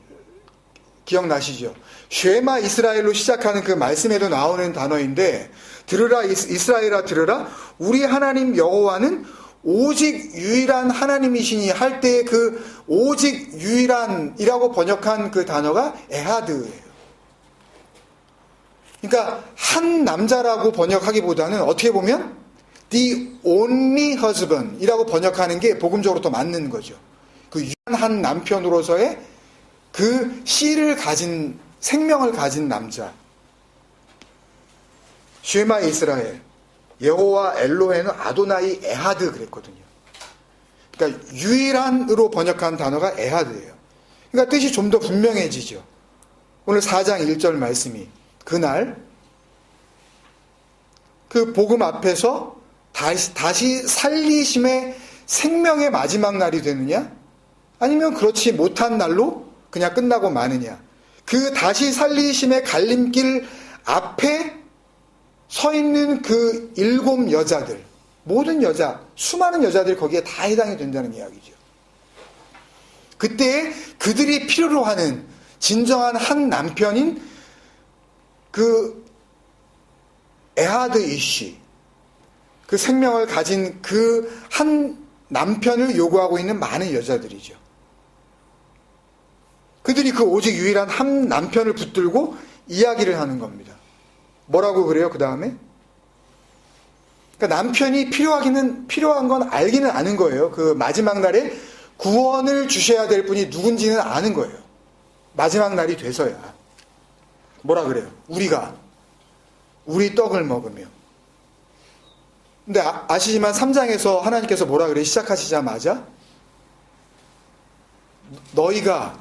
기억나시죠? 쉐마 이스라엘로 시작하는 그 말씀에도 나오는 단어인데, 들으라 이스라엘아 들으라, 우리 하나님 여호와는 오직 유일한 하나님이시니 할 때 그 오직 유일한이라고 번역한 그 단어가 에하드예요. 그러니까 한 남자라고 번역하기보다는 어떻게 보면 the only husband이라고 번역하는 게 복음적으로 더 맞는 거죠. 그 유일한 남편으로서의 그 씨를 가진, 생명을 가진 남자. 쉐마 이스라엘, 여호와 엘로헤는 아도나이 에하드 그랬거든요. 그러니까 유일한으로 번역한 단어가 에하드예요. 그러니까 뜻이 좀 더 분명해지죠. 오늘 4장 1절 말씀이, 그날 그 복음 앞에서 다시 살리심의 생명의 마지막 날이 되느냐, 아니면 그렇지 못한 날로 그냥 끝나고 마느냐. 그 다시 살리심의 갈림길 앞에 서 있는 그 일곱 여자들, 모든 여자, 수많은 여자들이 거기에 다 해당이 된다는 이야기죠. 그때 그들이 필요로 하는 진정한 한 남편인 그 에하드 이씨, 그 생명을 가진 그 한 남편을 요구하고 있는 많은 여자들이죠. 그들이 그 오직 유일한 한 남편을 붙들고 이야기를 하는 겁니다. 뭐라고 그래요? 그 다음에? 그러니까 남편이 필요한 건 알기는 아는 거예요. 그 마지막 날에 구원을 주셔야 될 분이 누군지는 아는 거예요. 마지막 날이 돼서야. 뭐라 그래요? 우리 떡을 먹으며. 근데 아시지만 3장에서 하나님께서 뭐라 그래요? 시작하시자마자 너희가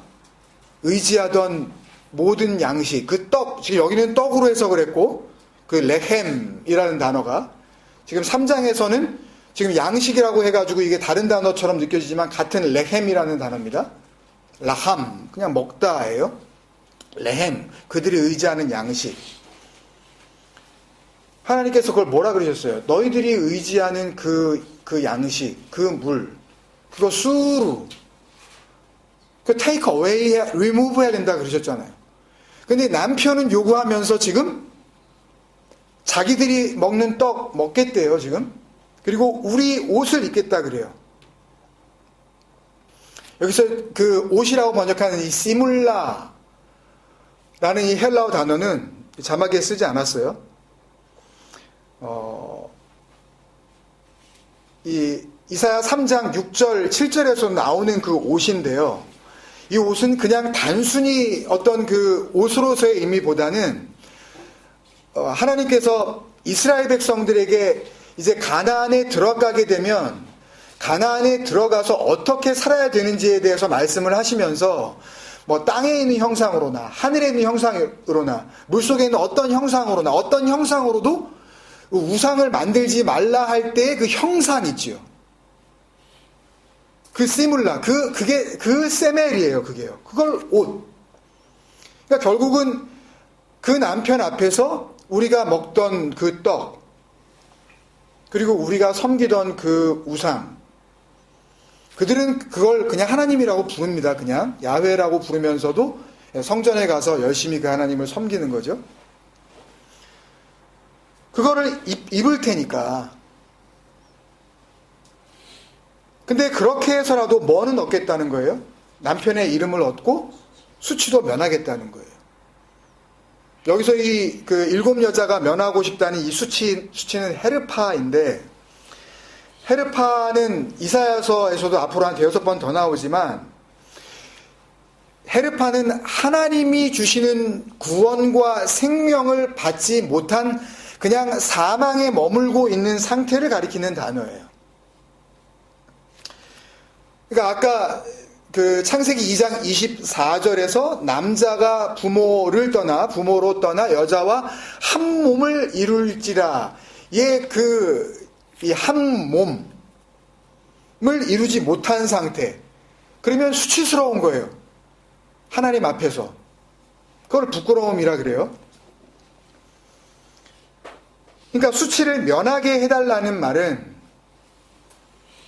의지하던 모든 양식, 그 떡, 지금 여기는 떡으로 해석을 했고, 그 레헴이라는 단어가, 지금 3장에서는 지금 양식이라고 해가지고 이게 다른 단어처럼 느껴지지만 같은 레헴이라는 단어입니다. 라함, 그냥 먹다예요. 레헴, 그들이 의지하는 양식. 하나님께서 그걸 뭐라 그러셨어요? 너희들이 의지하는 그 양식, 그 물, 그거 수루, 그 take away, remove 해야 된다 그러셨잖아요. 근데 남편은 요구하면서 지금 자기들이 먹는 떡 먹겠대요, 지금. 그리고 우리 옷을 입겠다 그래요. 여기서 그 옷이라고 번역하는 이 시물라라는 이 헬라어 단어는 자막에 쓰지 않았어요. 이 이사야 3장 6절, 7절에서 나오는 그 옷인데요. 이 옷은 그냥 단순히 어떤 그 옷으로서의 의미보다는 하나님께서 이스라엘 백성들에게 이제 가나안에 들어가게 되면 가나안에 들어가서 어떻게 살아야 되는지에 대해서 말씀을 하시면서 뭐 땅에 있는 형상으로나 하늘에 있는 형상으로나 물속에 있는 어떤 형상으로나 어떤 형상으로도 우상을 만들지 말라 할 때의 그 형상 있지요. 그 시물라, 그게 그 세멜이에요, 그게요. 그걸 옷. 그러니까 결국은 그 남편 앞에서 우리가 먹던 그 떡, 그리고 우리가 섬기던 그 우상, 그들은 그걸 그냥 하나님이라고 부릅니다. 그냥 야훼라고 부르면서도 성전에 가서 열심히 그 하나님을 섬기는 거죠. 그거를 입을 테니까. 근데 그렇게 해서라도 뭐는 얻겠다는 거예요? 남편의 이름을 얻고 수치도 면하겠다는 거예요. 여기서 그 7 여자가 면하고 싶다는 이 수치는 헤르파인데, 헤르파는 이사야서에서도 앞으로 한 5번 더 나오지만, 헤르파는 하나님이 주시는 구원과 생명을 받지 못한 그냥 사망에 머물고 있는 상태를 가리키는 단어예요. 그러니까 아까 그 창세기 2장 24절에서 남자가 부모로 떠나 여자와 한 몸을 이룰지라, 이 한 몸을 이루지 못한 상태. 그러면 수치스러운 거예요. 하나님 앞에서. 그걸 부끄러움이라 그래요. 그러니까 수치를 면하게 해달라는 말은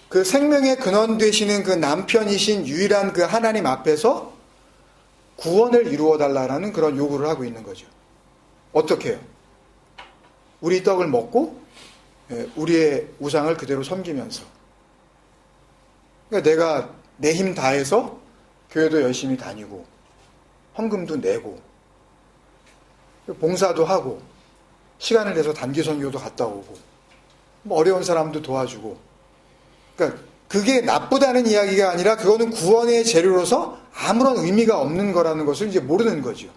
그 생명의 근원 되시는 그 남편이신 유일한 그 하나님 앞에서 구원을 이루어 달라는 그런 요구를 하고 있는 거죠. 어떻게 해요? 우리 떡을 먹고 우리의 우상을 그대로 섬기면서. 그러니까 내가 내 힘 다해서 교회도 열심히 다니고 헌금도 내고 봉사도 하고 시간을 내서 단기 선교도 갔다 오고 뭐 어려운 사람도 도와주고. 그러니까 그게 나쁘다는 이야기가 아니라 그거는 구원의 재료로서 아무런 의미가 없는 거라는 것을 이제 모르는 거죠.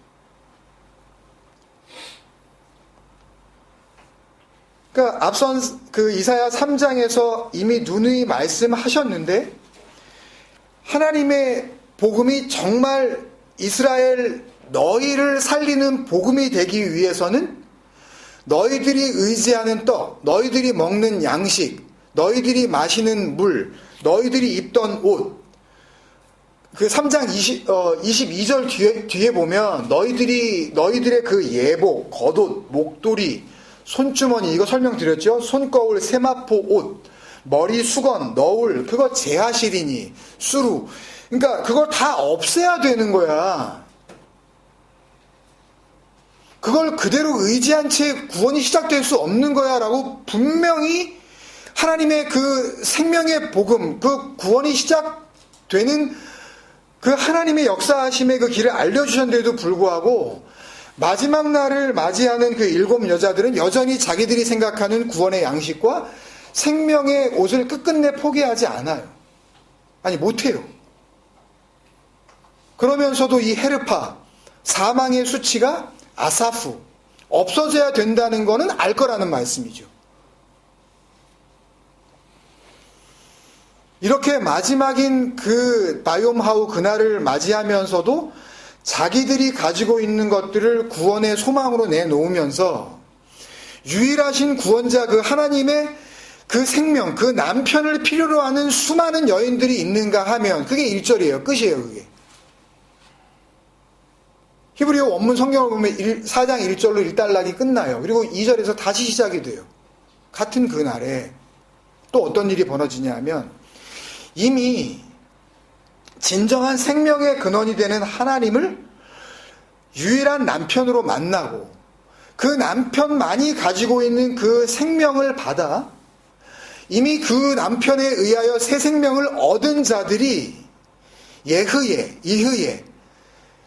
그러니까 앞선 그 이사야 3장에서 이미 누누이 말씀하셨는데, 하나님의 복음이 정말 이스라엘 너희를 살리는 복음이 되기 위해서는 너희들이 의지하는 떡, 너희들이 먹는 양식, 너희들이 마시는 물, 너희들이 입던 옷, 그 3장 22절 뒤에 보면 너희들의 그 예복, 겉옷, 목도리, 손주머니, 이거 설명드렸죠? 손거울, 세마포 옷, 머리 수건, 너울, 그거 제하시리니, 수루. 그러니까 그걸 다 없애야 되는 거야. 그걸 그대로 의지한 채 구원이 시작될 수 없는 거야 라고 분명히 하나님의 그 생명의 복음, 그 구원이 시작되는 그 하나님의 역사하심의 그 길을 알려주셨는데도 불구하고 마지막 날을 맞이하는 그 7 여자들은 여전히 자기들이 생각하는 구원의 양식과 생명의 옷을 끝끝내 포기하지 않아요. 아니, 못해요. 그러면서도 이 헤르파, 사망의 수치가 아사프, 없어져야 된다는 거는 알 거라는 말씀이죠. 이렇게 마지막인 그 바이옴하우 그날을 맞이하면서도 자기들이 가지고 있는 것들을 구원의 소망으로 내놓으면서 유일하신 구원자 그 하나님의 그 생명, 그 남편을 필요로 하는 수많은 여인들이 있는가 하면 그게 1절이에요. 끝이에요. 그게. 히브리어 원문 성경을 보면 4장 1절로 일단락이 끝나요. 그리고 2절에서 다시 시작이 돼요. 같은 그날에 또 어떤 일이 벌어지냐 하면 이미 진정한 생명의 근원이 되는 하나님을 유일한 남편으로 만나고 그 남편만이 가지고 있는 그 생명을 받아 이미 그 남편에 의하여 새 생명을 얻은 자들이 이흐에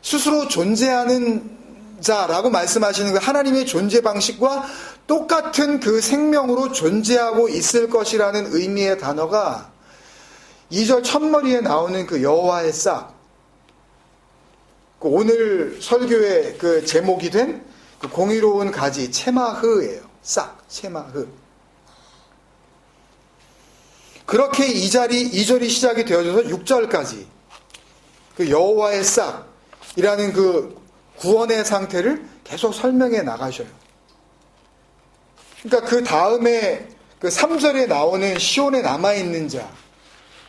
스스로 존재하는 자라고 말씀하시는 그 하나님의 존재 방식과 똑같은 그 생명으로 존재하고 있을 것이라는 의미의 단어가 2절 첫머리에 나오는 그 여호와의 싹, 그 오늘 설교의 그 제목이 된 그 공의로운 가지 체마흐예요. 싹, 체마흐. 그렇게 2절이 시작이 되어져서 6절까지 그 여호와의 싹이라는 그 구원의 상태를 계속 설명해 나가셔요. 그러니까 그 다음에 그 3절에 나오는 시온에 남아있는 자,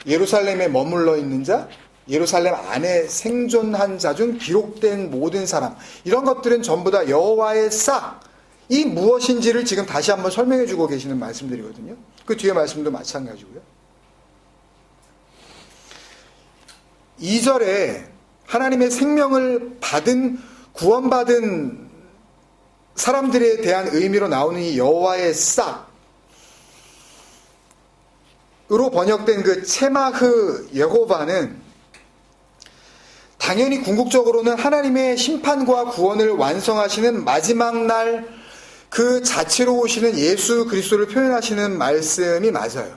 예루살렘에 머물러 있는 자, 예루살렘 안에 생존한 자 중 기록된 모든 사람, 이런 것들은 전부 다 여호와의 싹이 무엇인지를 지금 다시 한번 설명해 주고 계시는 말씀들이거든요. 그 뒤에 말씀도 마찬가지고요. 2절에 하나님의 생명을 받은, 구원받은 사람들에 대한 의미로 나오는 이 여호와의 싹으로 번역된 그 체마흐 여호바는 당연히 궁극적으로는 하나님의 심판과 구원을 완성하시는 마지막 날 그 자체로 오시는 예수 그리스도를 표현하시는 말씀이 맞아요.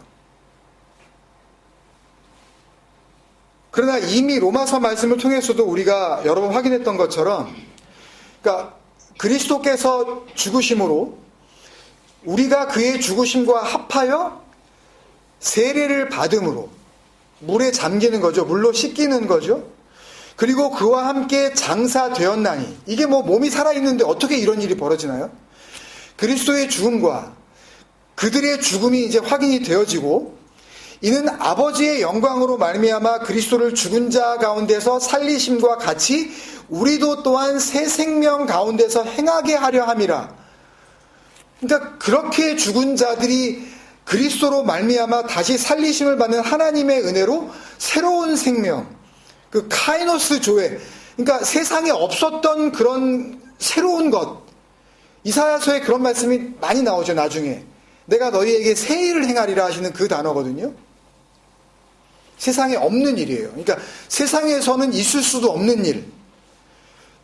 그러나 이미 로마서 말씀을 통해서도 우리가 여러 번 확인했던 것처럼, 그러니까 그리스도께서 죽으심으로 우리가 그의 죽으심과 합하여 세례를 받음으로 물에 잠기는 거죠. 물로 씻기는 거죠. 그리고 그와 함께 장사되었나니, 이게 뭐 몸이 살아있는데 어떻게 이런 일이 벌어지나요? 그리스도의 죽음과 그들의 죽음이 이제 확인이 되어지고, 이는 아버지의 영광으로 말미암아 그리스도를 죽은 자 가운데서 살리심과 같이 우리도 또한 새 생명 가운데서 행하게 하려 함이라. 그러니까 그렇게 죽은 자들이 그리스도로 말미암아 다시 살리심을 받는 하나님의 은혜로 새로운 생명, 그 카이노스 조회, 그러니까 세상에 없었던 그런 새로운 것, 이사야서에 그런 말씀이 많이 나오죠. 나중에 내가 너희에게 새 일을 행하리라 하시는 그 단어거든요. 세상에 없는 일이에요. 그러니까 세상에서는 있을 수도 없는 일,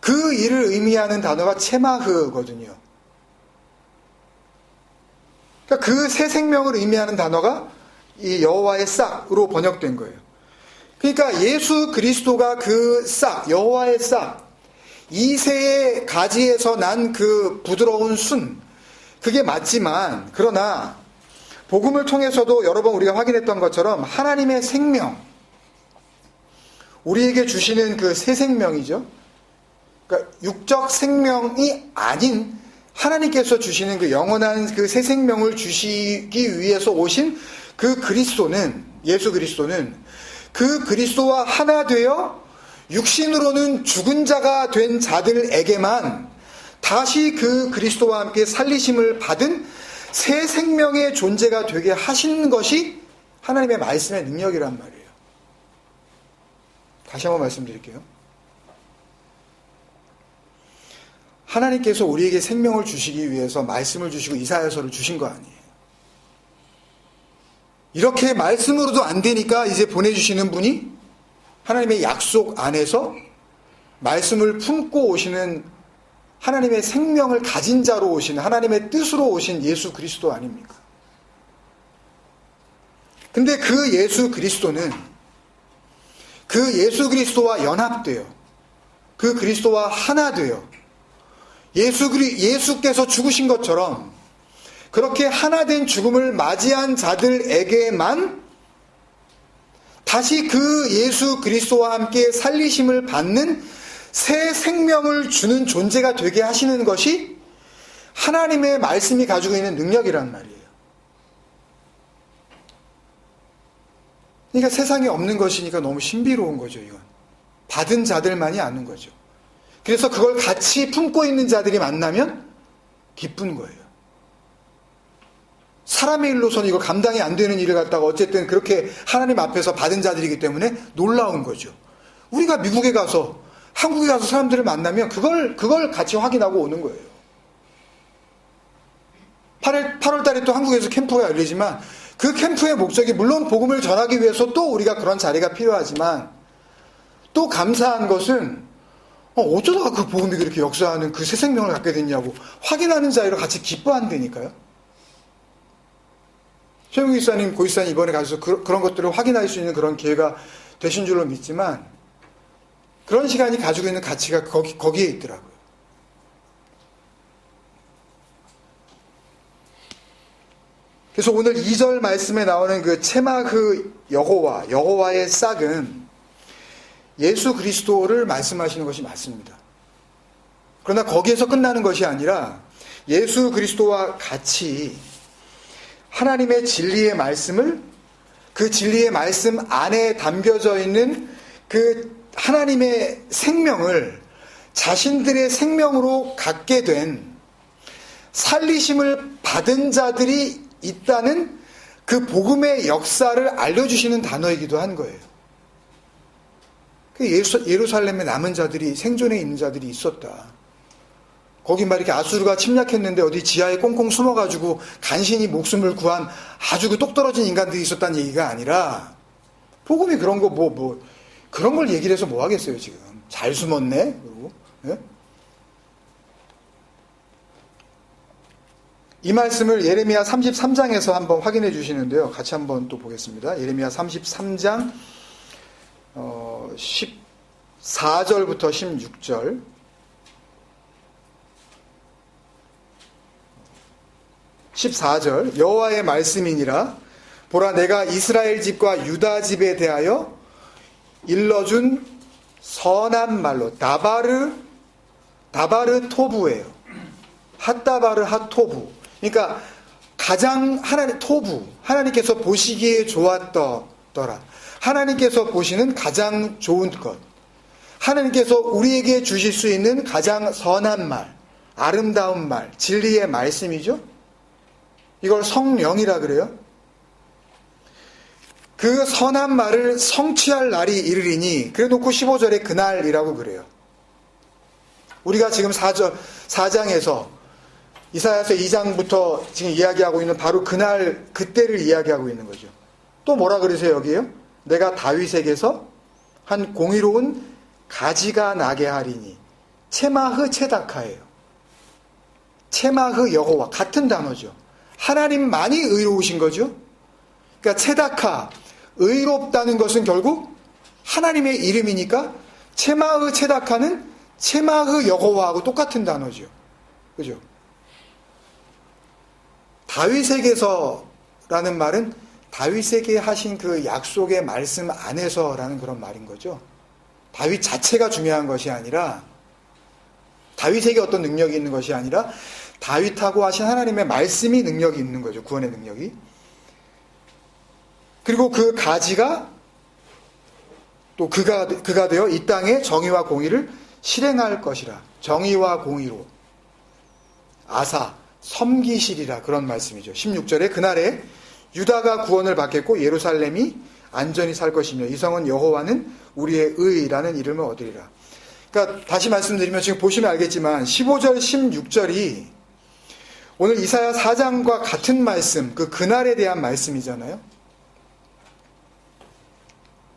그 일을 의미하는 단어가 체마흐거든요. 그러니까 그 새 생명을 의미하는 단어가 이 여호와의 싹으로 번역된 거예요. 그러니까 예수 그리스도가 그 싹, 여호와의 싹, 이새의 가지에서 난 그 부드러운 순, 그게 맞지만, 그러나 복음을 통해서도 여러 번 우리가 확인했던 것처럼 하나님의 생명, 우리에게 주시는 그 새 생명이죠. 그러니까 육적 생명이 아닌 하나님께서 주시는 그 영원한 그 새 생명을 주시기 위해서 오신 그 그리스도는, 예수 그리스도는 그 그리스도와 하나 되어 육신으로는 죽은 자가 된 자들에게만 다시 그 그리스도와 함께 살리심을 받은 새 생명의 존재가 되게 하시는 것이 하나님의 말씀의 능력이란 말이에요. 다시 한번 말씀드릴게요. 하나님께서 우리에게 생명을 주시기 위해서 말씀을 주시고 이사야서를 주신 거 아니에요. 이렇게 말씀으로도 안 되니까 이제 보내주시는 분이 하나님의 약속 안에서 말씀을 품고 오시는, 하나님의 생명을 가진 자로 오신, 하나님의 뜻으로 오신 예수 그리스도 아닙니까? 근데 그 예수 그리스도는 그 예수 그리스도와 연합되어, 그 그리스도와 하나 되어 예수께서 죽으신 것처럼 그렇게 하나 된 죽음을 맞이한 자들에게만 다시 그 예수 그리스도와 함께 살리심을 받는 새 생명을 주는 존재가 되게 하시는 것이 하나님의 말씀이 가지고 있는 능력이란 말이에요. 그러니까 세상에 없는 것이니까 너무 신비로운 거죠, 이건. 받은 자들만이 아는 거죠. 그래서 그걸 같이 품고 있는 자들이 만나면 기쁜 거예요. 사람의 일로서는 이거 감당이 안 되는 일을 갖다가 어쨌든 그렇게 하나님 앞에서 받은 자들이기 때문에 놀라운 거죠. 우리가 미국에 가서, 한국에 가서 사람들을 만나면 그걸 같이 확인하고 오는 거예요. 8월 달에 또 한국에서 캠프가 열리지만 그 캠프의 목적이 물론 복음을 전하기 위해서 또 우리가 그런 자리가 필요하지만, 또 감사한 것은 어쩌다가 그 복음이 그렇게 역사하는 그 새 생명을 갖게 됐냐고 확인하는 자리로 같이 기뻐한다니까요. 최영규 기사님, 고기사님 이번에 가셔서 그런 것들을 확인할 수 있는 그런 기회가 되신 줄로 믿지만, 그런 시간이 가지고 있는 가치가 거기에 있더라고요. 그래서 오늘 2절 말씀에 나오는 그 체마흐 여호와의 싹은 예수 그리스도를 말씀하시는 것이 맞습니다. 그러나 거기에서 끝나는 것이 아니라 예수 그리스도와 같이 하나님의 진리의 말씀을, 그 진리의 말씀 안에 담겨져 있는 그 하나님의 생명을 자신들의 생명으로 갖게 된, 살리심을 받은 자들이 있다는 그 복음의 역사를 알려주시는 단어이기도 한 거예요. 예루살렘에 남은 자들이, 생존해 있는 자들이 있었다. 거기 막 이렇게 아수르가 침략했는데 어디 지하에 꽁꽁 숨어가지고 간신히 목숨을 구한 아주 그 똑 떨어진 인간들이 있었다는 얘기가 아니라, 복음이 그런 거 그런 걸 얘기를 해서 뭐 하겠어요, 지금. 잘 숨었네? 그리고, 예? 이 말씀을 예레미야 33장에서 한번 확인해 주시는데요. 같이 한번 또 보겠습니다. 예레미야 33장 14절부터 16절. 14절. 여호와의 말씀이니라. 보라, 내가 이스라엘 집과 유다 집에 대하여 일러준 선한 말로, 다바르 토부예요. 핫다바르 핫토부. 그러니까 가장 하나님께서 보시기에 좋았더라. 하나님께서 보시는 가장 좋은 것, 하나님께서 우리에게 주실 수 있는 가장 선한 말, 아름다운 말, 진리의 말씀이죠. 이걸 성령이라 그래요. 그 선한 말을 성취할 날이 이르리니, 그래 놓고 15절에 그날이라고 그래요. 우리가 지금 4장에서 이사야서 2장부터 지금 이야기하고 있는 바로 그날, 그때를 이야기하고 있는 거죠. 또 뭐라 그러세요, 여기에요? 내가 다윗에게서 한 공의로운 가지가 나게 하리니. 체마흐 체다카예요. 체마흐 여호와, 같은 단어죠. 하나님만이 의로우신 거죠. 그러니까 체다카, 의롭다는 것은 결국 하나님의 이름이니까 체마흐 체다카는 체마흐 여호와하고 똑같은 단어죠. 그죠? 다윗에게서라는 말은 다윗에게 하신 그 약속의 말씀 안에서라는 그런 말인 거죠. 다윗 자체가 중요한 것이 아니라, 다윗에게 어떤 능력이 있는 것이 아니라 다윗하고 하신 하나님의 말씀이 능력이 있는 거죠. 구원의 능력이. 그리고 그 가지가 또 그가 되어 이 땅에 정의와 공의를 실행할 것이라. 정의와 공의로 아사 섬기시리라, 그런 말씀이죠. 16절에 그날에 유다가 구원을 받겠고 예루살렘이 안전히 살 것이며 이 성은 여호와는 우리의 의라는 이름을 얻으리라. 그러니까 다시 말씀드리면 지금 보시면 알겠지만 15절 16절이 오늘 이사야 4장과 같은 말씀, 그날에 대한 말씀이잖아요.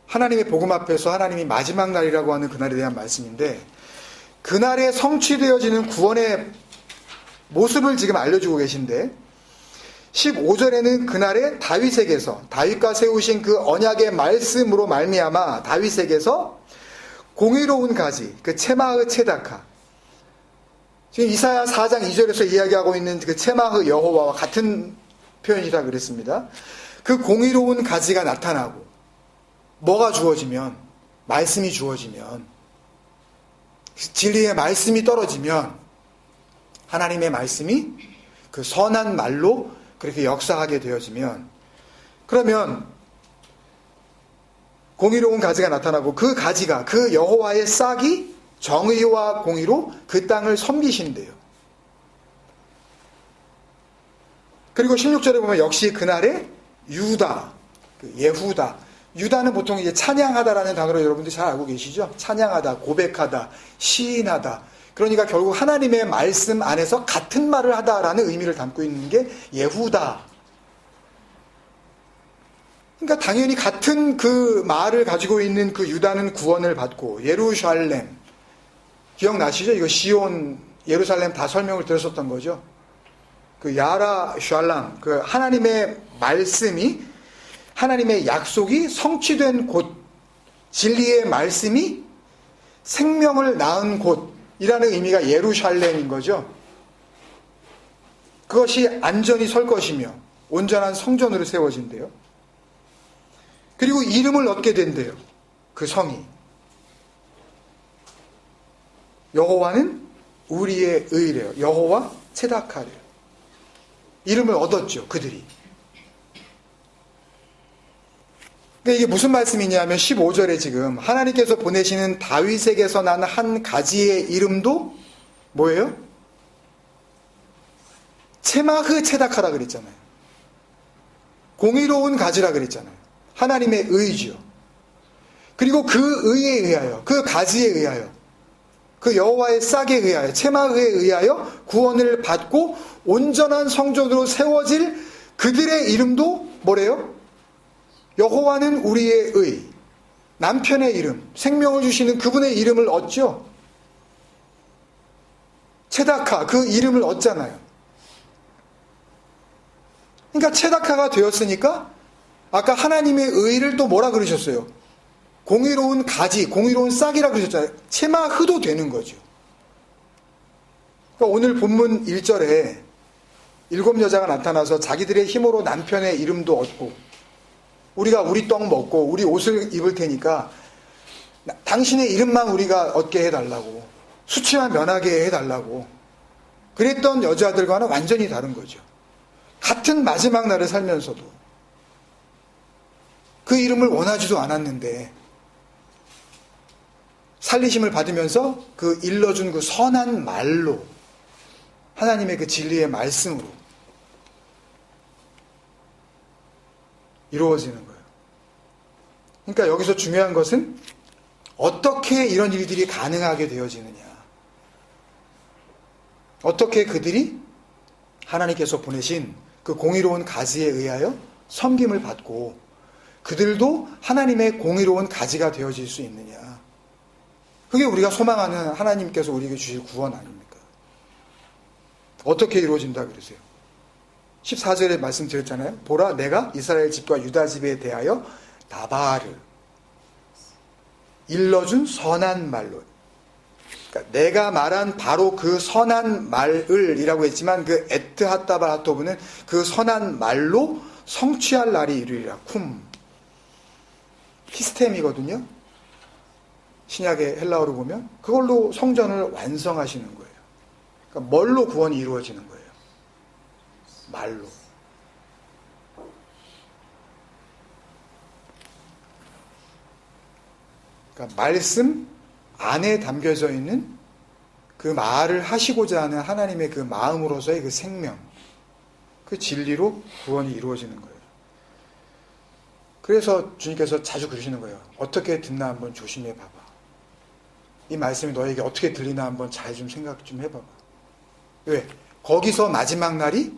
하나님의 복음 앞에서 하나님이 마지막 날이라고 하는 그날에 대한 말씀인데, 그날에 성취되어지는 구원의 모습을 지금 알려주고 계신데, 15절에는 그날에 다윗과 세우신 그 언약의 말씀으로 말미암아 다윗에게서 공의로운 가지, 그 체마흐 체다카, 지금 이사야 4장 2절에서 이야기하고 있는 그 체마흐 여호와와 같은 표현이라 그랬습니다. 그 공의로운 가지가 나타나고, 뭐가 주어지면, 말씀이 주어지면, 진리의 말씀이 떨어지면 하나님의 말씀이 그 선한 말로 그렇게 역사하게 되어지면, 그러면 공의로운 가지가 나타나고 그 가지가, 그 여호와의 싹이 정의와 공의로 그 땅을 섬기신대요. 그리고 16절에 보면 역시 그날에 유다, 예후다, 유다는 보통 이제 찬양하다라는 단어로 여러분들이 잘 알고 계시죠? 찬양하다, 고백하다, 시인하다. 그러니까 결국 하나님의 말씀 안에서 같은 말을 하다라는 의미를 담고 있는 게 예후다. 그러니까 당연히 같은 그 말을 가지고 있는 그 유다는 구원을 받고, 예루살렘, 기억나시죠? 이거 시온, 예루살렘 다 설명을 드렸었던 거죠. 그 야라 샬람, 그 하나님의 말씀이, 하나님의 약속이 성취된 곳, 진리의 말씀이 생명을 낳은 곳이라는 의미가 예루살렘인 거죠. 그것이 안전히 설 것이며 온전한 성전으로 세워진대요. 그리고 이름을 얻게 된대요. 그 성이. 여호와는 우리의 의래요. 여호와 체다카래요. 이름을 얻었죠, 그들이. 그러니까 이게 무슨 말씀이냐면 15절에 지금 하나님께서 보내시는 다윗에게서 난 한 가지의 이름도 뭐예요? 체마흐 체다카라 그랬잖아요. 공의로운 가지라 그랬잖아요. 하나님의 의지요. 그리고 그 의에 의하여, 그 가지에 의하여, 그 여호와의 싹에 의하여, 체마에 의하여 구원을 받고 온전한 성전으로 세워질 그들의 이름도 뭐래요? 여호와는 우리의 의, 남편의 이름, 생명을 주시는 그분의 이름을 얻죠. 체다카, 그 이름을 얻잖아요. 그러니까 체다카가 되었으니까 아까 하나님의 의를 또 뭐라 그러셨어요? 공의로운 가지, 공의로운 싹이라 그러셨잖아요. 체마흐도 되는 거죠. 그러니까 오늘 본문 1절에 7 여자가 나타나서 자기들의 힘으로 남편의 이름도 얻고 우리가 우리 떡 먹고 우리 옷을 입을 테니까 당신의 이름만 우리가 얻게 해달라고, 수치만 면하게 해달라고 그랬던 여자들과는 완전히 다른 거죠. 같은 마지막 날을 살면서도 그 이름을 원하지도 않았는데 살리심을 받으면서 그 일러준 그 선한 말로, 하나님의 그 진리의 말씀으로 이루어지는 거예요. 그러니까 여기서 중요한 것은 어떻게 이런 일들이 가능하게 되어지느냐, 어떻게 그들이 하나님께서 보내신 그 공의로운 가지에 의하여 섬김을 받고 그들도 하나님의 공의로운 가지가 되어질 수 있느냐. 그게 우리가 소망하는 하나님께서 우리에게 주실 구원 아닙니까? 어떻게 이루어진다 그러세요? 14절에 말씀드렸잖아요. 보라, 내가 이스라엘 집과 유다 집에 대하여 다바를 일러준 선한 말로, 그러니까 내가 말한 바로 그 선한 말을 이라고 했지만 그 에트하타바하토브는 그 선한 말로 성취할 날이 이르리라. 쿰 히스템이거든요. 신약의 헬라어로 보면 그걸로 성전을 완성하시는 거예요. 그러니까 뭘로 구원이 이루어지는 거예요? 말로. 그러니까 말씀 안에 담겨져 있는 그 말을 하시고자 하는 하나님의 그 마음으로서의 그 생명, 그 진리로 구원이 이루어지는 거예요. 그래서 주님께서 자주 그러시는 거예요. 어떻게 듣나 한번 조심해 봐봐. 이 말씀이 너에게 어떻게 들리나 한번 잘 좀 생각 좀 해봐봐. 왜? 거기서 마지막 날이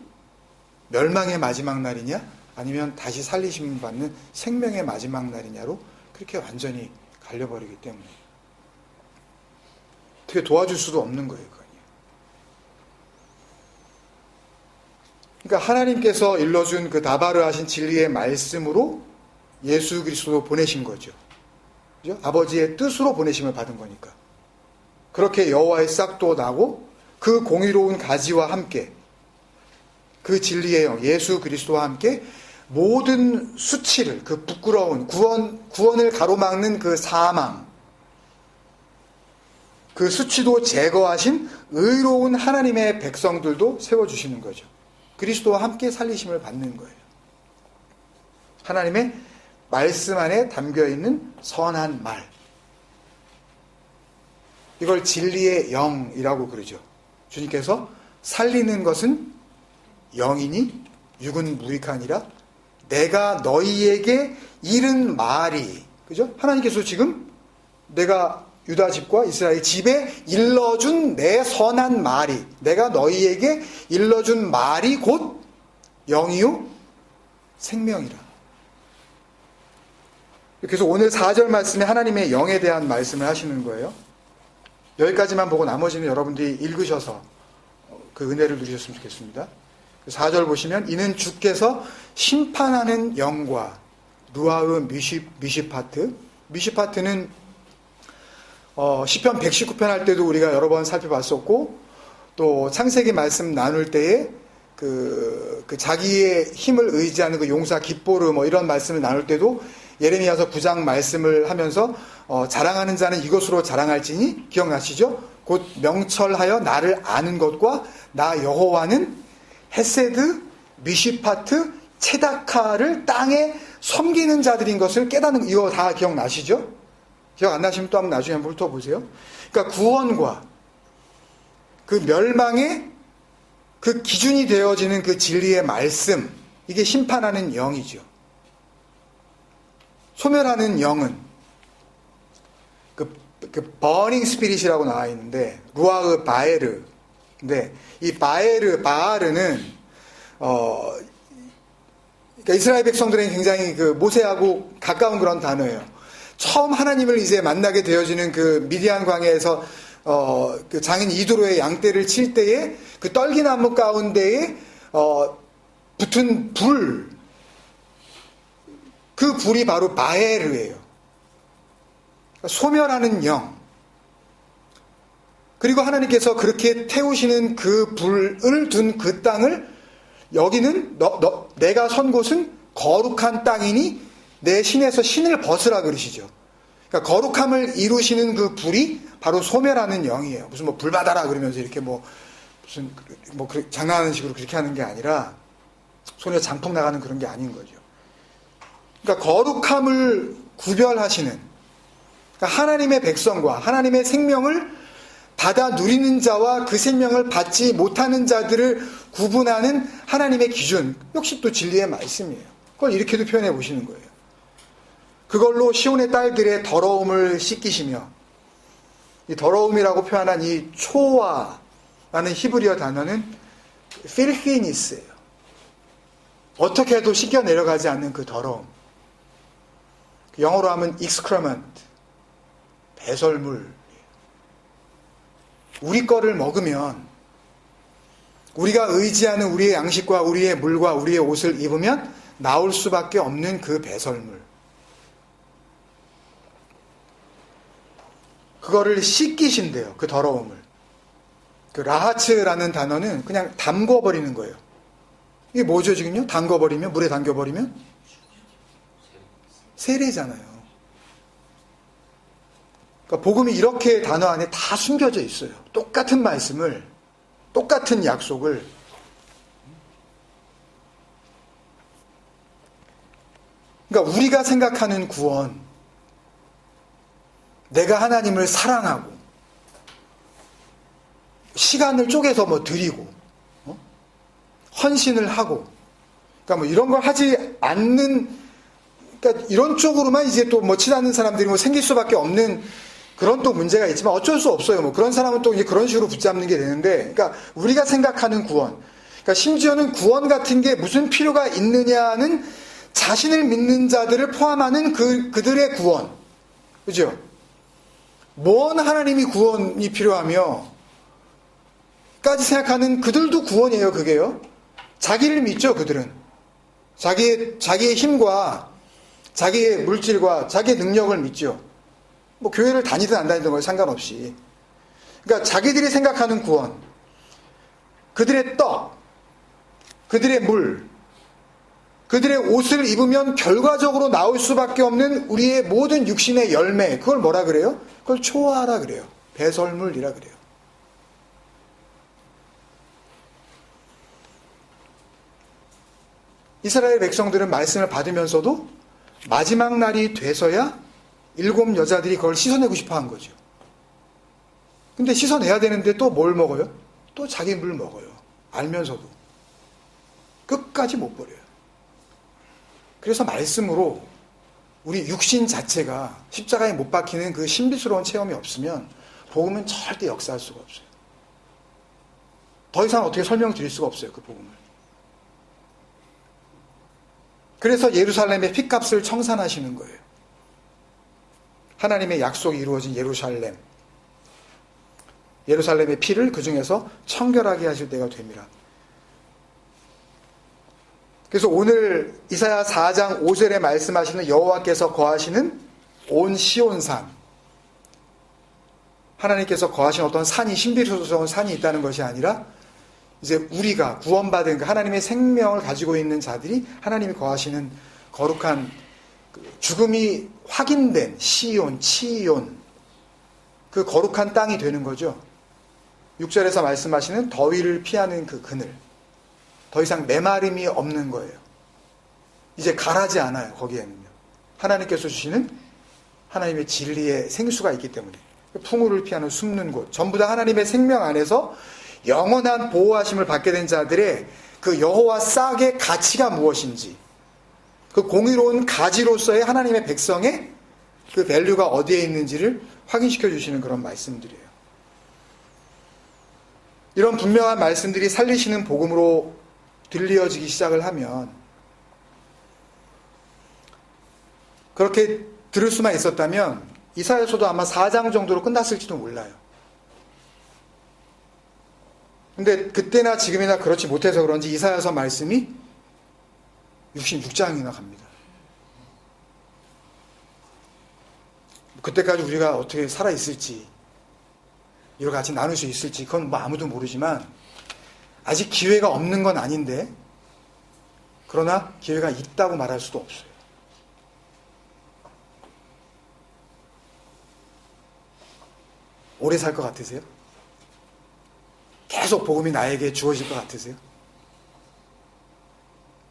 멸망의 마지막 날이냐? 아니면 다시 살리심 받는 생명의 마지막 날이냐로 그렇게 완전히 갈려버리기 때문에 어떻게 도와줄 수도 없는 거예요. 그러니까 하나님께서 일러준 그 다바르 하신 진리의 말씀으로 예수 그리스도로 보내신 거죠. 그죠? 아버지의 뜻으로 보내심을 받은 거니까. 그렇게 여호와의 싹도 나고 그 공의로운 가지와 함께 그 진리의 영 예수 그리스도와 함께 모든 수치를, 그 부끄러운 구원을 가로막는 그 사망, 그 수치도 제거하신 의로운 하나님의 백성들도 세워주시는 거죠. 그리스도와 함께 살리심을 받는 거예요. 하나님의 말씀 안에 담겨있는 선한 말, 이걸 진리의 영이라고 그러죠. 주님께서 살리는 것은 영이니 육은 무익하니라 내가 너희에게 이른 말이, 그죠? 하나님께서 지금 내가 유다 집과 이스라엘 집에 일러준 내 선한 말이, 내가 너희에게 일러준 말이 곧 영이요 생명이라. 그래서 오늘 4절 말씀에 하나님의 영에 대한 말씀을 하시는 거예요. 여기까지만 보고 나머지는 여러분들이 읽으셔서 그 은혜를 누리셨으면 좋겠습니다. 4절 보시면 이는 주께서 심판하는 영과 누아흐 미시파트는 시편 119편 할 때도 우리가 여러 번 살펴봤었고, 또 창세기 말씀 나눌 때에 그 자기의 힘을 의지하는 그 용사 깃보르 뭐 이런 말씀을 나눌 때도 예레미야서 9장 말씀을 하면서 자랑하는 자는 이것으로 자랑할지니, 기억나시죠? 곧 명철하여 나를 아는 것과 나 여호와는 헤세드, 미시파트, 체다카를 땅에 섬기는 자들인 것을 깨닫는, 이거 다 기억나시죠? 기억 안 나시면 또 한번 나중에 한번 훑어보세요. 그러니까 구원과 그 멸망의 그 기준이 되어지는 그 진리의 말씀, 이게 심판하는 영이죠. 소멸하는 영은 그 버닝 스피릿이라고 나와 있는데 루아흐 바에르. 근데 이 바아르는 그러니까 이스라엘 백성들은 굉장히 그 모세하고 가까운 그런 단어예요. 처음 하나님을 이제 만나게 되어지는 그 미디안 광야에서 그 장인 이드로의 양떼를 칠 때에 그 떨기나무 가운데에 붙은 불, 그 불이 바로 바에르예요. 소멸하는 영. 그리고 하나님께서 그렇게 태우시는 그 불을 둔 그 땅을 여기는 내가 선 곳은 거룩한 땅이니 내 신에서 신을 벗으라 그러시죠. 그러니까 거룩함을 이루시는 그 불이 바로 소멸하는 영이에요. 무슨 뭐 불 받아라 그러면서 이렇게 무슨 장난하는 식으로 그렇게 하는 게 아니라 손에 장풍 나가는 그런 게 아닌 거죠. 그러니까 거룩함을 구별하시는, 그러니까 하나님의 백성과 하나님의 생명을 받아 누리는 자와 그 생명을 받지 못하는 자들을 구분하는 하나님의 기준, 역시 또 진리의 말씀이에요. 그걸 이렇게도 표현해 보시는 거예요. 그걸로 시온의 딸들의 더러움을 씻기시며, 이 더러움이라고 표현한 이 초아라는 히브리어 단어는 filthiness예요. 어떻게 해도 씻겨 내려가지 않는 그 더러움. 영어로 하면 excrement, 배설물. 우리 거를 먹으면, 우리가 의지하는 우리의 양식과 우리의 물과 우리의 옷을 입으면 나올 수밖에 없는 그 배설물. 그거를 씻기신대요. 그 더러움을. 그 라하츠라는 단어는 그냥 담궈버리는 거예요. 이게 뭐죠 지금요? 담궈버리면, 물에 담겨버리면? 세례잖아요. 그러니까 복음이 이렇게 단어 안에 다 숨겨져 있어요. 똑같은 말씀을, 똑같은 약속을. 그러니까 우리가 생각하는 구원, 내가 하나님을 사랑하고 시간을 쪼개서 드리고 헌신을 하고, 그러니까 이런 걸 하지 않는, 그러니까 이런 쪽으로만 이제 또 치닫는 사람들이 생길 수밖에 없는 그런 또 문제가 있지만 어쩔 수 없어요. 그런 사람은 또 이제 그런 식으로 붙잡는 게 되는데, 그러니까 우리가 생각하는 구원, 그러니까 심지어는 구원 같은 게 무슨 필요가 있느냐는 자신을 믿는 자들을 포함하는 그들의 구원, 그죠? 뭔 하나님이 구원이 필요하며 까지 생각하는 그들도 구원이에요. 그게요. 자기를 믿죠. 그들은 자기의 힘과 자기의 물질과 자기의 능력을 믿죠. 교회를 다니든 안 다니든 건 상관없이. 그러니까 자기들이 생각하는 구원, 그들의 떡, 그들의 물, 그들의 옷을 입으면 결과적으로 나올 수밖에 없는 우리의 모든 육신의 열매, 그걸 뭐라 그래요? 그걸 초아라 그래요. 배설물이라 그래요. 이스라엘 백성들은 말씀을 받으면서도 마지막 날이 돼서야 7 여자들이 그걸 씻어내고 싶어 한 거죠. 근데 씻어내야 되는데 또 뭘 먹어요? 또 자기 물 먹어요. 알면서도. 끝까지 못 버려요. 그래서 말씀으로 우리 육신 자체가 십자가에 못 박히는 그 신비스러운 체험이 없으면 복음은 절대 역사할 수가 없어요. 더 이상 어떻게 설명드릴 수가 없어요. 그 복음을. 그래서 예루살렘의 핏값을 청산하시는 거예요. 하나님의 약속이 이루어진 예루살렘. 예루살렘의 피를 그 중에서 청결하게 하실 때가 됩니다. 그래서 오늘 이사야 4장 5절에 말씀하시는 여호와께서 거하시는 온 시온산, 하나님께서 거하신 어떤 산이, 신비스러운 산이 있다는 것이 아니라 이제 우리가 구원받은 하나님의 생명을 가지고 있는 자들이 하나님이 거하시는 거룩한 죽음이 확인된 시온, 치온, 그 거룩한 땅이 되는 거죠. 6절에서 말씀하시는 더위를 피하는 그 그늘, 더 이상 메마름이 없는 거예요. 이제 가라지 않아요. 거기에는요. 하나님께서 주시는 하나님의 진리의 생수가 있기 때문에. 풍우를 피하는 숨는 곳, 전부 다 하나님의 생명 안에서 영원한 보호하심을 받게 된 자들의 그 여호와 싹의 가치가 무엇인지, 그 공의로운 가지로서의 하나님의 백성의 그 밸류가 어디에 있는지를 확인시켜 주시는 그런 말씀들이에요. 이런 분명한 말씀들이 살리시는 복음으로 들려지기 시작을 하면, 그렇게 들을 수만 있었다면 이사야서도 아마 4장 정도로 끝났을지도 몰라요. 근데 그때나 지금이나 그렇지 못해서 그런지 이사야서 말씀이 66장이나 갑니다. 그때까지 우리가 어떻게 살아있을지, 이걸 같이 나눌 수 있을지, 그건 뭐 아무도 모르지만, 아직 기회가 없는 건 아닌데, 그러나 기회가 있다고 말할 수도 없어요. 오래 살 것 같으세요? 계속 복음이 나에게 주어질 것 같으세요?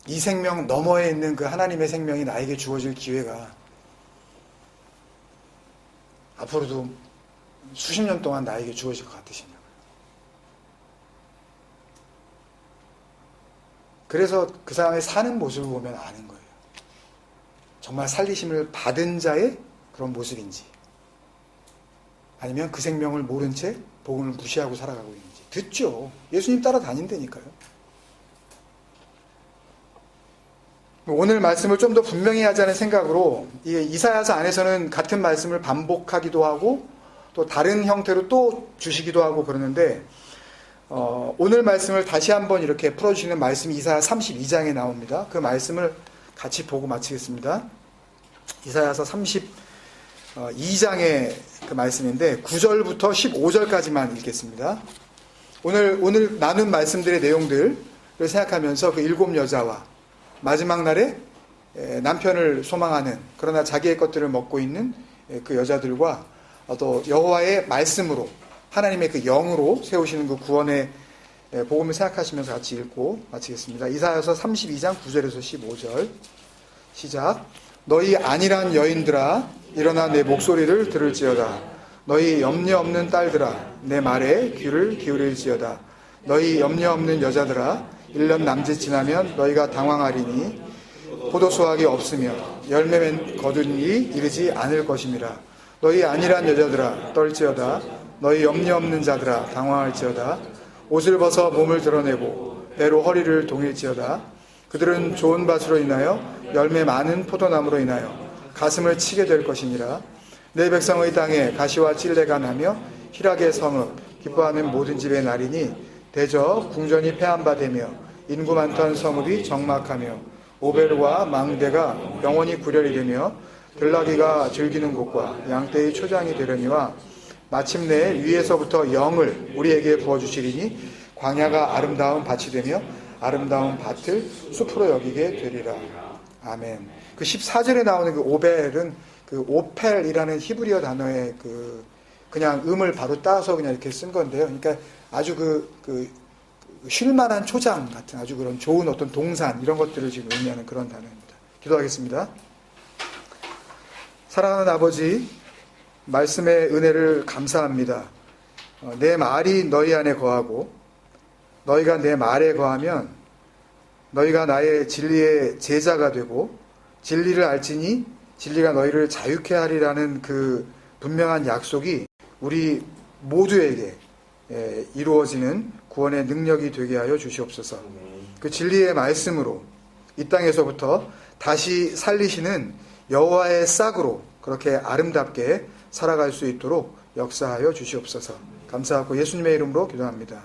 이 생명 너머에 있는 그 하나님의 생명이 나에게 주어질 기회가 앞으로도 수십 년 동안 나에게 주어질 것 같으시냐고요. 그래서 그 사람의 사는 모습을 보면 아는 거예요. 정말 살리심을 받은 자의 그런 모습인지, 아니면 그 생명을 모른 채 복음을 무시하고 살아가고 있는지. 듣죠. 예수님 따라다닌다니까요. 오늘 말씀을 좀 더 분명히 하자는 생각으로, 이사야서 안에서는 같은 말씀을 반복하기도 하고 또 다른 형태로 또 주시기도 하고 그러는데, 오늘 말씀을 다시 한번 이렇게 풀어주시는 말씀이 이사야 32장에 나옵니다. 그 말씀을 같이 보고 마치겠습니다. 이사야서 32장의 그 말씀인데 9절부터 15절까지만 읽겠습니다. 오늘 나눈 말씀들의 내용들을 생각하면서 그 7 여자와 마지막 날에 남편을 소망하는, 그러나 자기의 것들을 먹고 있는 그 여자들과 또 여호와의 말씀으로, 하나님의 그 영으로 세우시는 그 구원의 복음을 생각하시면서 같이 읽고 마치겠습니다. 이사야서 32장 9절에서 15절 시작. 너희 안일한 여인들아, 일어나 내 목소리를 들을지어다. 너희 염려 없는 딸들아, 내 말에 귀를 기울일지어다. 너희 염려 없는 여자들아, 1년 남짓 지나면 너희가 당황하리니 포도수확이 없으며 열매 거둔 일이 이르지 않을 것임이라. 너희 안일한 여자들아, 떨지어다. 너희 염려 없는 자들아, 당황할지어다. 옷을 벗어 몸을 드러내고 배로 허리를 동일지어다. 그들은 좋은 밭으로 인하여 열매 많은 포도나무로 인하여 가슴을 치게 될 것이니라. 내 백성의 땅에 가시와 찔레가 나며 희락의 성읍 기뻐하는 모든 집의 날이니 대저 궁전이 폐한바되며 인구 많던 성읍이 정막하며 오벨과 망대가 영원히 구렬이 되며 들나귀가 즐기는 곳과 양떼의 초장이 되려니와 마침내 위에서부터 영을 우리에게 부어주시리니 광야가 아름다운 밭이 되며 아름다운 밭을 숲으로 여기게 되리라. 아멘. 그 14절에 나오는 그 오벨은 그 오펠이라는 히브리어 단어의 그냥 음을 바로 따서 그냥 이렇게 쓴 건데요. 그러니까 아주 쉴만한 초장 같은 아주 그런 좋은 어떤 동산, 이런 것들을 지금 의미하는 그런 단어입니다. 기도하겠습니다. 사랑하는 아버지, 말씀의 은혜를 감사합니다. 내 말이 너희 안에 거하고 너희가 내 말에 거하면 너희가 나의 진리의 제자가 되고 진리를 알지니 진리가 너희를 자유케 하리라는 그 분명한 약속이 우리 모두에게 이루어지는 구원의 능력이 되게 하여 주시옵소서. 그 진리의 말씀으로 이 땅에서부터 다시 살리시는 여호와의 싹으로 그렇게 아름답게 살아갈 수 있도록 역사하여 주시옵소서. 감사하고 예수님의 이름으로 기도합니다.